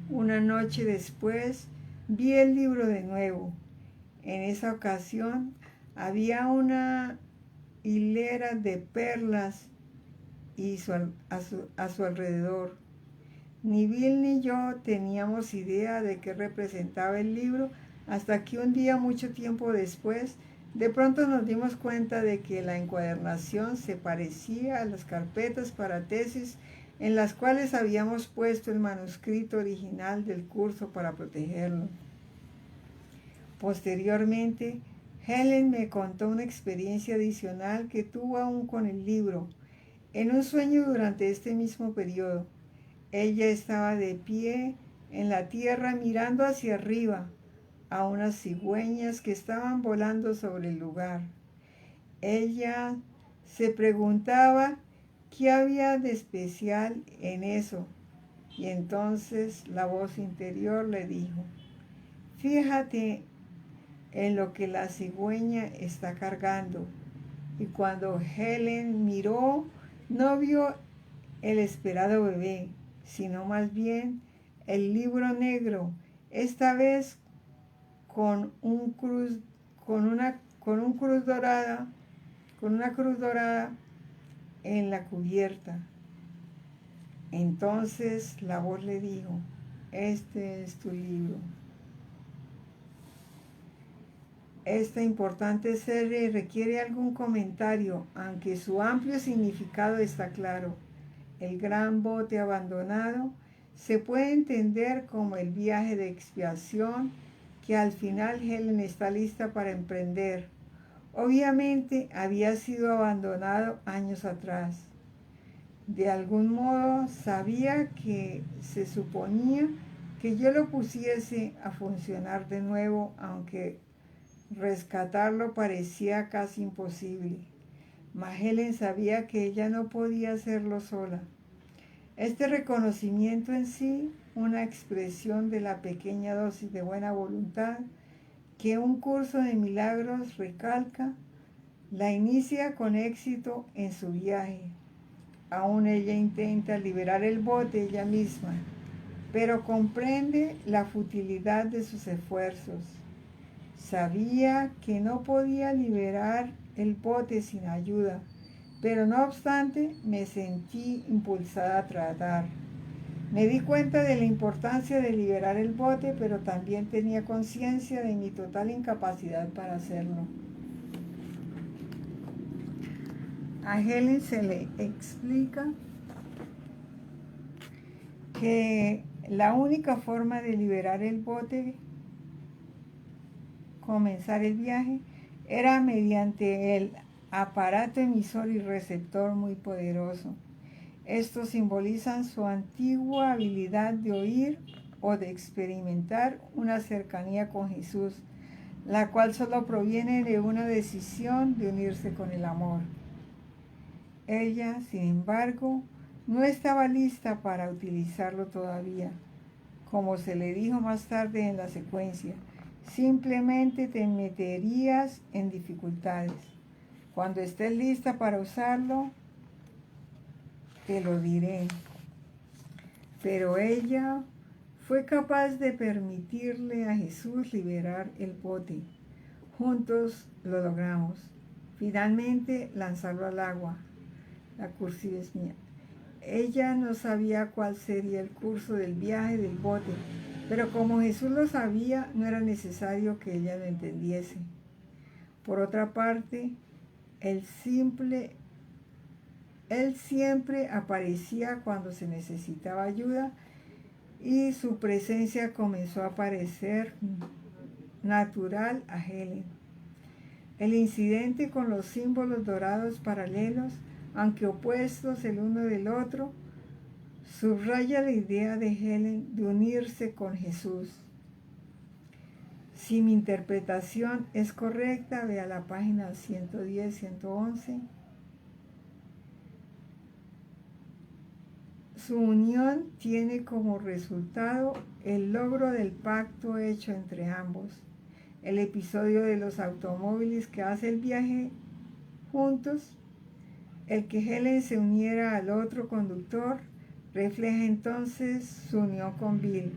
Una noche después, vi el libro de nuevo. En esa ocasión, había una hilera de perlas a su alrededor. Ni Bill ni yo teníamos idea de qué representaba el libro hasta que un día, mucho tiempo después, de pronto nos dimos cuenta de que la encuadernación se parecía a las carpetas para tesis en las cuales habíamos puesto el manuscrito original del curso para protegerlo. Posteriormente, Helen me contó una experiencia adicional que tuvo aún con el libro. En un sueño durante este mismo periodo, ella estaba de pie en la tierra mirando hacia arriba a unas cigüeñas que estaban volando sobre el lugar. Ella se preguntaba qué había de especial en eso, y entonces la voz interior le dijo: fíjate en lo que la cigüeña está cargando. Y cuando Helen miró, no vio el esperado bebé, sino más bien el libro negro, esta vez con una cruz dorada en la cubierta. Entonces la voz le dijo: este es tu libro. Esta importante serie requiere algún comentario, aunque su amplio significado está claro. El gran bote abandonado se puede entender como el viaje de expiación que al final Helen está lista para emprender. Obviamente había sido abandonado años atrás. De algún modo sabía que se suponía que yo lo pusiese a funcionar de nuevo, aunque rescatarlo parecía casi imposible. Mas Helen sabía que ella no podía hacerlo sola. Este reconocimiento en sí, una expresión de la pequeña dosis de buena voluntad que un curso de milagros recalca, la inicia con éxito en su viaje. Aún ella intenta liberar el bote ella misma, pero comprende la futilidad de sus esfuerzos. Sabía que no podía liberar el bote sin ayuda, pero no obstante me sentí impulsada a tratar. Me di cuenta de la importancia de liberar el bote, pero también tenía conciencia de mi total incapacidad para hacerlo. A Helen se le explica que la única forma de liberar el bote, comenzar el viaje, era mediante el aparato emisor y receptor muy poderoso. Estos simbolizan su antigua habilidad de oír o de experimentar una cercanía con Jesús, la cual solo proviene de una decisión de unirse con el amor. Ella, sin embargo, no estaba lista para utilizarlo todavía. Como se le dijo más tarde en la secuencia, simplemente te meterías en dificultades. Cuando estés lista para usarlo, te lo diré. Pero ella fue capaz de permitirle a Jesús liberar el bote. Juntos lo logramos. Finalmente lanzarlo al agua. La cursiva es mía. Ella no sabía cuál sería el curso del viaje del bote, pero como Jesús lo sabía, no era necesario que ella lo entendiese. Por otra parte, Él siempre aparecía cuando se necesitaba ayuda y su presencia comenzó a parecer natural a Helen. El incidente con los símbolos dorados paralelos, aunque opuestos el uno del otro, subraya la idea de Helen de unirse con Jesús. Si mi interpretación es correcta, vea la página 110-111. Su unión tiene como resultado el logro del pacto hecho entre ambos. El episodio de los automóviles que hace el viaje juntos, el que Helen se uniera al otro conductor, refleja entonces su unión con Bill.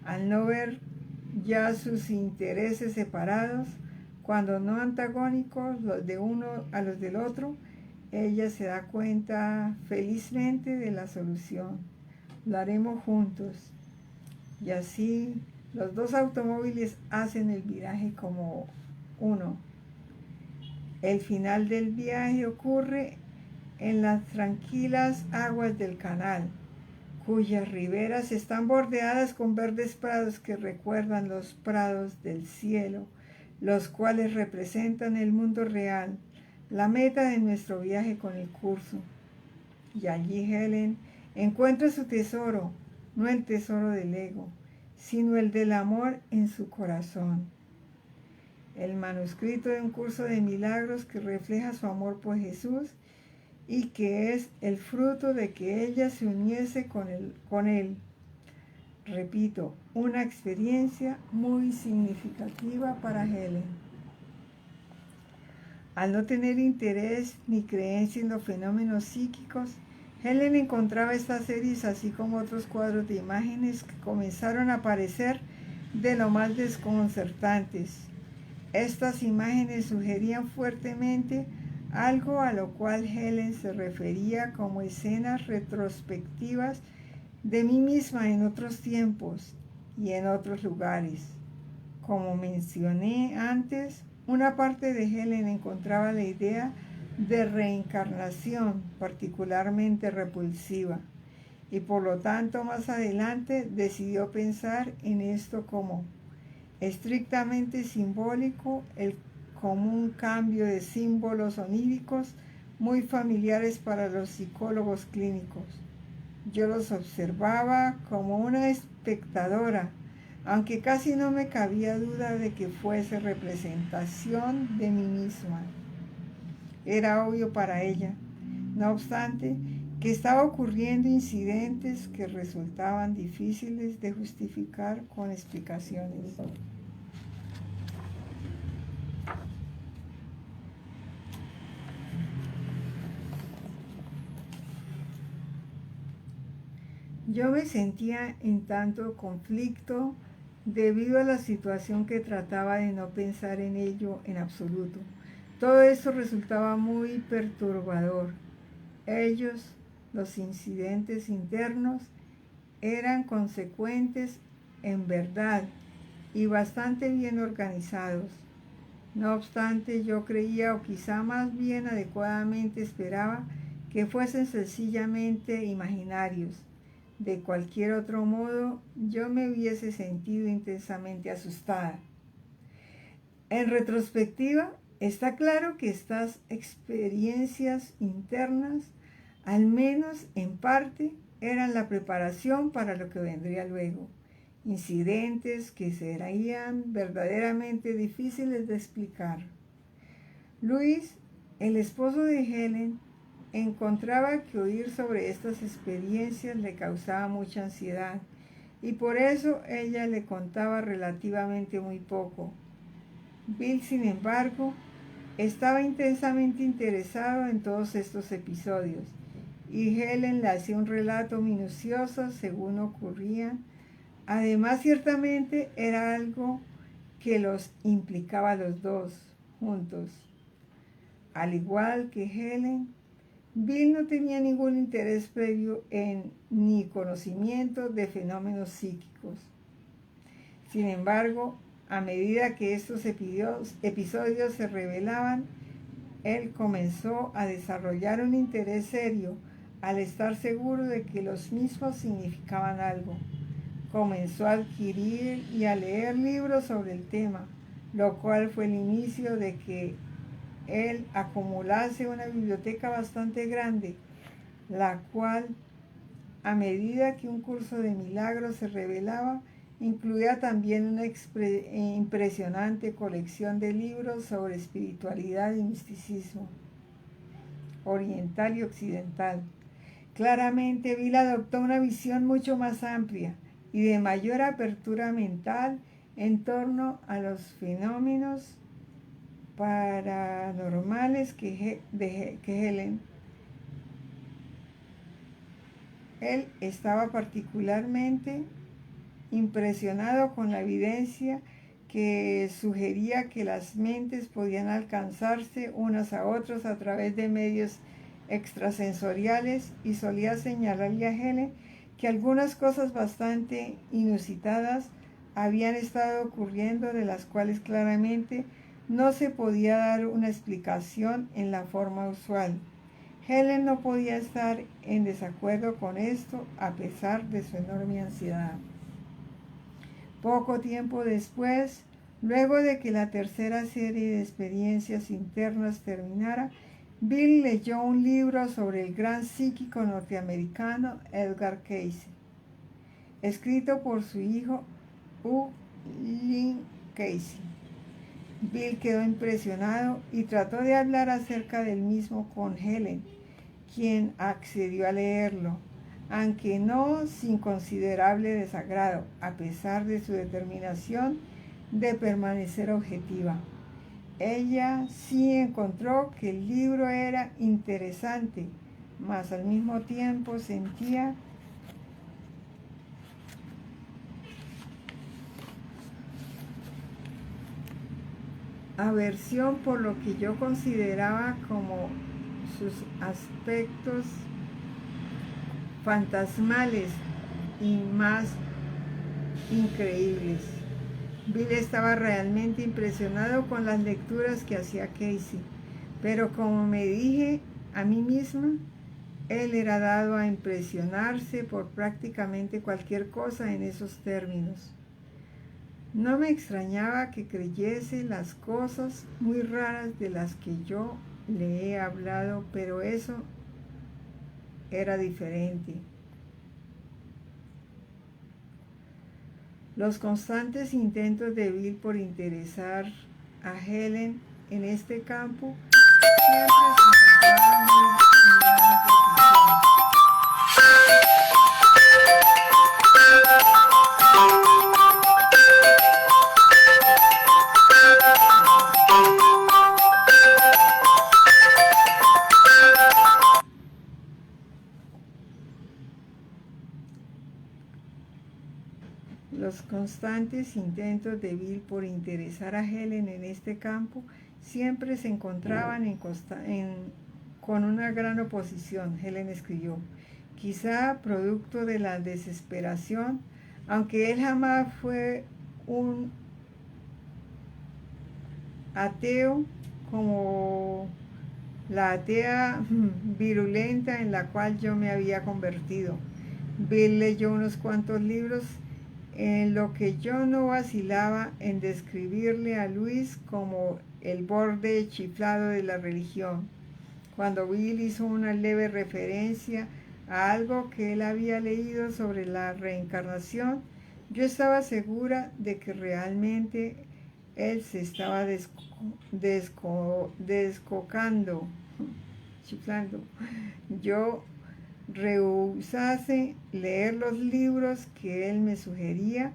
Al no ver ya sus intereses separados, cuando no antagónicos los de uno a los del otro, ella se da cuenta felizmente de la solución. Lo haremos juntos. Y así los dos automóviles hacen el viraje como uno. El final del viaje ocurre en las tranquilas aguas del canal, cuyas riberas están bordeadas con verdes prados que recuerdan los prados del cielo, los cuales representan el mundo real, la meta de nuestro viaje con el curso. Y allí Helen encuentra su tesoro, no el tesoro del ego, sino el del amor en su corazón. El manuscrito de un curso de milagros que refleja su amor por Jesús y que es el fruto de que ella se uniese con él. Repito, una experiencia muy significativa para Helen. Al no tener interés ni creencia en los fenómenos psíquicos, Helen encontraba estas series así como otros cuadros de imágenes que comenzaron a aparecer de lo más desconcertantes. Estas imágenes sugerían fuertemente algo a lo cual Helen se refería como escenas retrospectivas de mí misma en otros tiempos y en otros lugares. Como mencioné antes, una parte de Helen encontraba la idea de reencarnación particularmente repulsiva y por lo tanto más adelante decidió pensar en esto como estrictamente simbólico, como un cambio de símbolos oníricos muy familiares para los psicólogos clínicos. Yo los observaba como una espectadora, aunque casi no me cabía duda de que fuese representación de mí misma. Era obvio para ella, no obstante, que estaba ocurriendo incidentes que resultaban difíciles de justificar con explicaciones. Yo me sentía en tanto conflicto debido a la situación que trataba de no pensar en ello en absoluto. Todo eso resultaba muy perturbador. Ellos, los incidentes internos, eran consecuentes en verdad y bastante bien organizados. No obstante, yo creía, o quizá más bien adecuadamente esperaba, que fuesen sencillamente imaginarios. De cualquier otro modo, yo me hubiese sentido intensamente asustada. En retrospectiva, está claro que estas experiencias internas, al menos en parte, eran la preparación para lo que vendría luego. Incidentes que serían verdaderamente difíciles de explicar. Luis, el esposo de Helen, encontraba que oír sobre estas experiencias le causaba mucha ansiedad y por eso ella le contaba relativamente muy poco. Bill, sin embargo, estaba intensamente interesado en todos estos episodios y Helen le hacía un relato minucioso según ocurrían. Además, ciertamente era algo que los implicaba a los dos juntos. Al igual que Helen, Bill no tenía ningún interés previo en ni conocimiento de fenómenos psíquicos. Sin embargo, a medida que estos episodios se revelaban, él comenzó a desarrollar un interés serio al estar seguro de que los mismos significaban algo. Comenzó a adquirir y a leer libros sobre el tema, lo cual fue el inicio de que él acumulase una biblioteca bastante grande, la cual, a medida que un curso de milagros se revelaba, incluía también una impresionante colección de libros sobre espiritualidad y misticismo, oriental y occidental. Claramente, Bill adoptó una visión mucho más amplia y de mayor apertura mental en torno a los fenómenos paranormales que Helen. Él estaba particularmente impresionado con la evidencia que sugería que las mentes podían alcanzarse unas a otras a través de medios extrasensoriales y solía señalarle a Helen que algunas cosas bastante inusitadas habían estado ocurriendo, de las cuales claramente no se podía dar una explicación en la forma usual. Helen no podía estar en desacuerdo con esto a pesar de su enorme ansiedad. Poco tiempo después, luego de que la tercera serie de experiencias internas terminara, Bill leyó un libro sobre el gran psíquico norteamericano Edgar Cayce, escrito por su hijo Hugh Lynn Cayce. Bill quedó impresionado y trató de hablar acerca del mismo con Helen, quien accedió a leerlo, aunque no sin considerable desagrado, a pesar de su determinación de permanecer objetiva. Ella sí encontró que el libro era interesante, mas al mismo tiempo sentía aversión por lo que yo consideraba como sus aspectos fantasmales y más increíbles. Bill estaba realmente impresionado con las lecturas que hacía Cayce, pero como me dije a mí misma, él era dado a impresionarse por prácticamente cualquier cosa en esos términos. No me extrañaba que creyese las cosas muy raras de las que yo le he hablado, pero eso era diferente. Los constantes intentos de Bill por interesar a Helen en este campo siempre se encontraban muy en gran oposición. Los constantes intentos de Bill por interesar a Helen en este campo siempre se encontraban con una gran oposición, Helen escribió, quizá producto de la desesperación, aunque él jamás fue un ateo como la atea virulenta en la cual yo me había convertido. Bill leyó unos cuantos libros en lo que yo no vacilaba en describirle a Luis como el borde chiflado de la religión. Cuando Bill hizo una leve referencia a algo que él había leído sobre la reencarnación, yo estaba segura de que realmente él se estaba descocando, chiflando. Yo rehusase leer los libros que él me sugería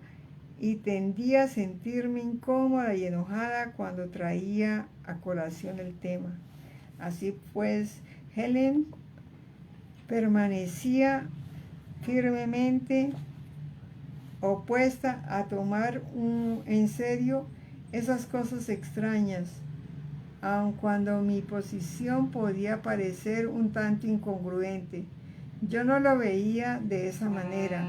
y tendía a sentirme incómoda y enojada cuando traía a colación el tema. Así pues, Helen permanecía firmemente opuesta a tomar en serio esas cosas extrañas, aun cuando mi posición podía parecer un tanto incongruente. Yo no lo veía de esa manera.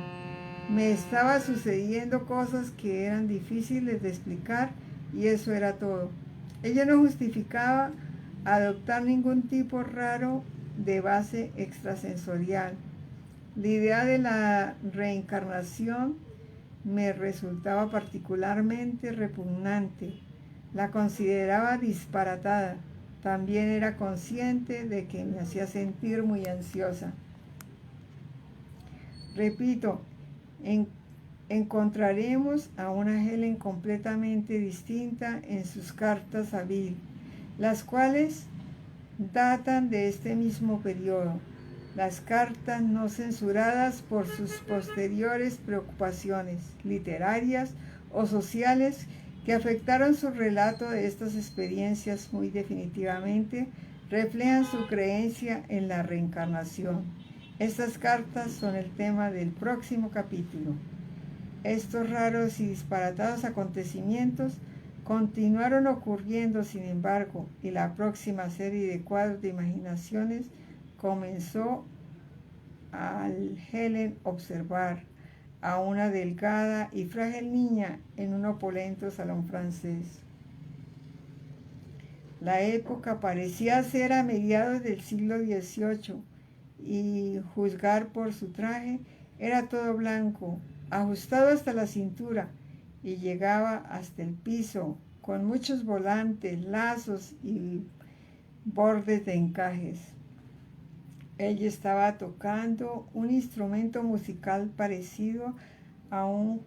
Me estaba sucediendo cosas que eran difíciles de explicar y eso era todo. Ella no justificaba adoptar ningún tipo raro de base extrasensorial. La idea de la reencarnación me resultaba particularmente repugnante. La consideraba disparatada. También era consciente de que me hacía sentir muy ansiosa. Repito, encontraremos a una Helen completamente distinta en sus cartas a Bill, las cuales datan de este mismo periodo. Las cartas no censuradas por sus posteriores preocupaciones literarias o sociales que afectaron su relato de estas experiencias muy definitivamente reflejan su creencia en la reencarnación. Estas cartas son el tema del próximo capítulo. Estos raros y disparatados acontecimientos continuaron ocurriendo, sin embargo, y la próxima serie de cuadros de imaginaciones comenzó al Helen observar a una delgada y frágil niña en un opulento salón francés. La época parecía ser a mediados del siglo XVIII y, juzgar por su traje, era todo blanco, ajustado hasta la cintura y llegaba hasta el piso, con muchos volantes, lazos y bordes de encajes. Ella estaba tocando un instrumento musical parecido a un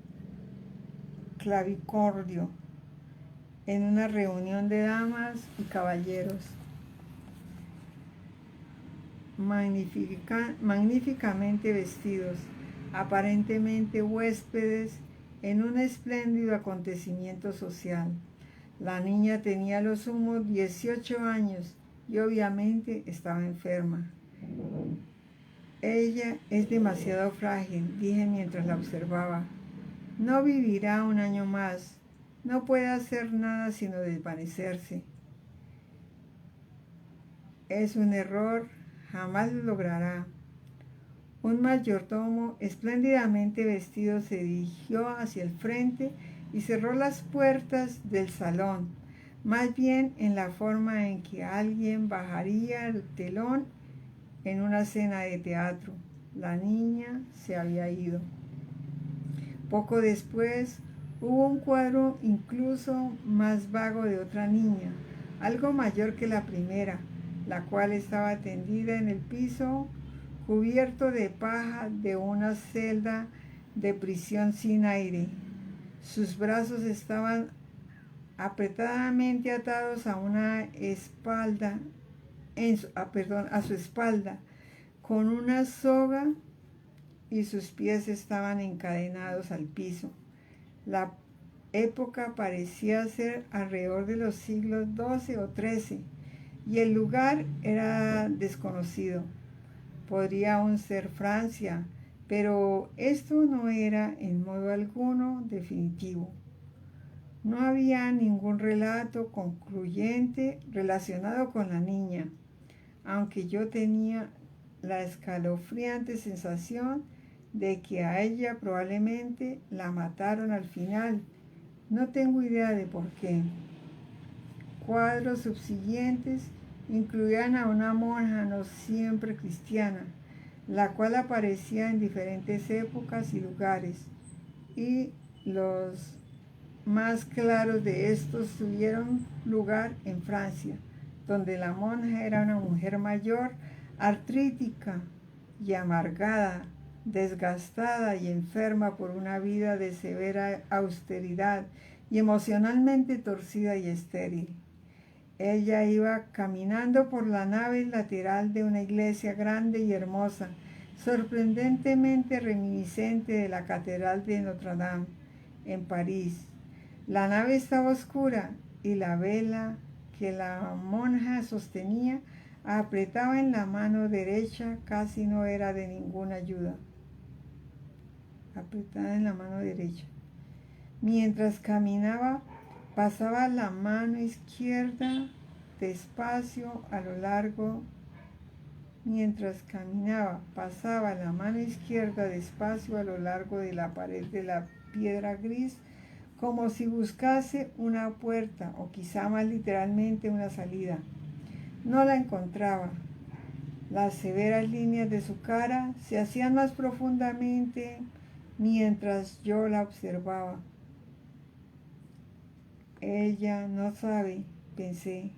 clavicordio en una reunión de damas y caballeros magníficamente vestidos, aparentemente huéspedes en un espléndido acontecimiento social. La niña tenía a lo sumo 18 años y obviamente estaba enferma. Ella es demasiado frágil, dije mientras la observaba. No vivirá un año más. No puede hacer nada sino desvanecerse. Es un error, jamás lo logrará. Un mayordomo espléndidamente vestido se dirigió hacia el frente y cerró las puertas del salón, más bien en la forma en que alguien bajaría el telón en una escena de teatro. La niña se había ido. Poco después hubo un cuadro incluso más vago de otra niña, algo mayor que la primera, la cual estaba tendida en el piso, cubierto de paja de una celda de prisión sin aire. Sus brazos estaban apretadamente atados a una espalda, a su espalda, con una soga, y sus pies estaban encadenados al piso. La época parecía ser alrededor de los siglos XII o XIII, y el lugar era desconocido. Podría aún ser Francia, pero esto no era en modo alguno definitivo. No había ningún relato concluyente relacionado con la niña, aunque yo tenía la escalofriante sensación de que a ella probablemente la mataron al final. No tengo idea de por qué. cuadros subsiguientes incluían a una monja no siempre cristiana, la cual aparecía en diferentes épocas y lugares, y los más claros de estos tuvieron lugar en Francia, donde la monja era una mujer mayor, artrítica y amargada, desgastada y enferma por una vida de severa austeridad y emocionalmente torcida y estéril. Ella iba caminando por la nave lateral de una iglesia grande y hermosa, sorprendentemente reminiscente de la Catedral de Notre Dame, en París. La nave estaba oscura y la vela que la monja sostenía, apretada en la mano derecha, casi no era de ninguna ayuda. Apretada en la mano derecha. Mientras caminaba, pasaba la mano izquierda despacio a lo largo. Mientras caminaba, pasaba la mano izquierda despacio a lo largo de la pared de la piedra gris, como si buscase una puerta o quizá más literalmente una salida. No la encontraba. Las severas líneas de su cara se hacían más profundamente mientras yo la observaba. Ella no sabe, pensé.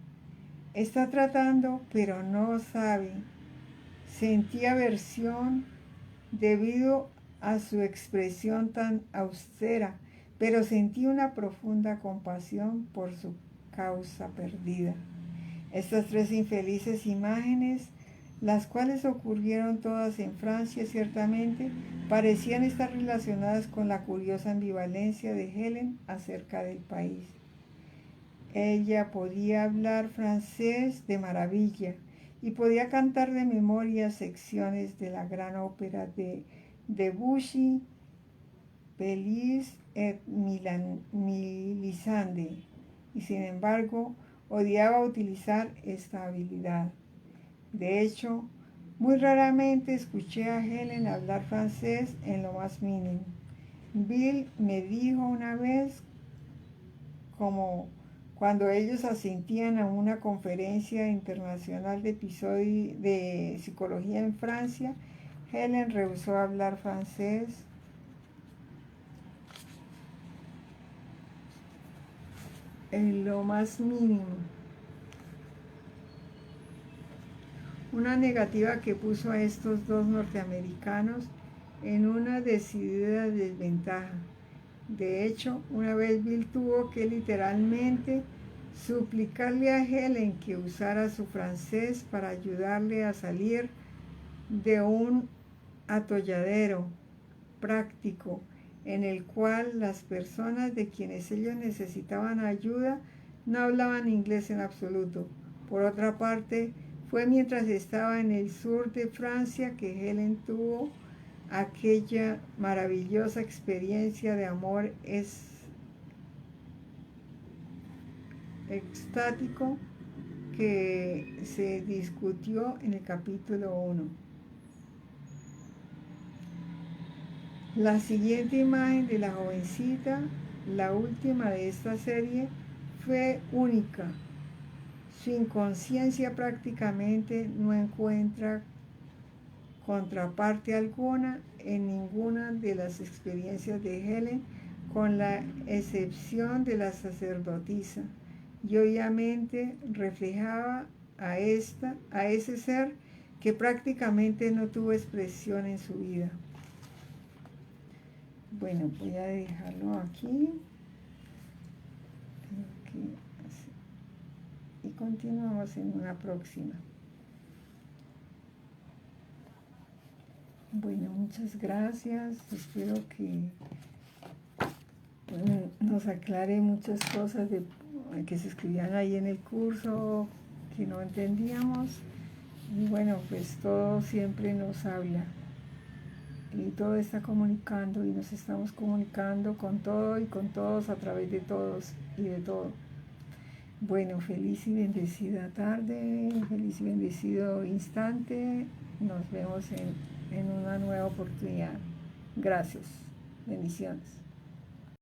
Está tratando, pero no sabe. Sentí aversión debido a su expresión tan austera, pero sentí una profunda compasión por su causa perdida. Estas tres infelices imágenes, las cuales ocurrieron todas en Francia ciertamente, parecían estar relacionadas con la curiosa ambivalencia de Helen acerca del país. Ella podía hablar francés de maravilla y podía cantar de memoria secciones de la gran ópera de Debussy, Feliz et Melisande, y sin embargo odiaba utilizar esta habilidad. De hecho, muy raramente escuché a Helen hablar francés en lo más mínimo. Bill me dijo una vez, como cuando ellos asistían a una conferencia internacional de psicología en Francia, Helen rehusó hablar francés en lo más mínimo. Una negativa que puso a estos dos norteamericanos en una decidida desventaja. De hecho, una vez Bill tuvo que literalmente suplicarle a Helen que usara su francés para ayudarle a salir de un atolladero práctico en el cual las personas de quienes ellos necesitaban ayuda no hablaban inglés en absoluto. Por otra parte, fue mientras estaba en el sur de Francia que Helen tuvo aquella maravillosa experiencia de amor extático que se discutió en el capítulo 1. La siguiente imagen de la jovencita, la última de esta serie, fue única. Su inconsciencia prácticamente no encuentra contraparte alguna en ninguna de las experiencias de Helen, con la excepción de la sacerdotisa, y obviamente reflejaba a ese ser que prácticamente no tuvo expresión en su vida. Bueno, voy a dejarlo aquí. Y continuamos en una próxima. Bueno, muchas gracias. Espero que nos aclare muchas cosas que se escribían ahí en el curso que no entendíamos. Y bueno, pues todo siempre nos habla. Y todo está comunicando y nos estamos comunicando con todo y con todos a través de todos y de todo. Bueno, feliz y bendecida tarde, feliz y bendecido instante. Nos vemos en una nueva oportunidad. Gracias. Bendiciones.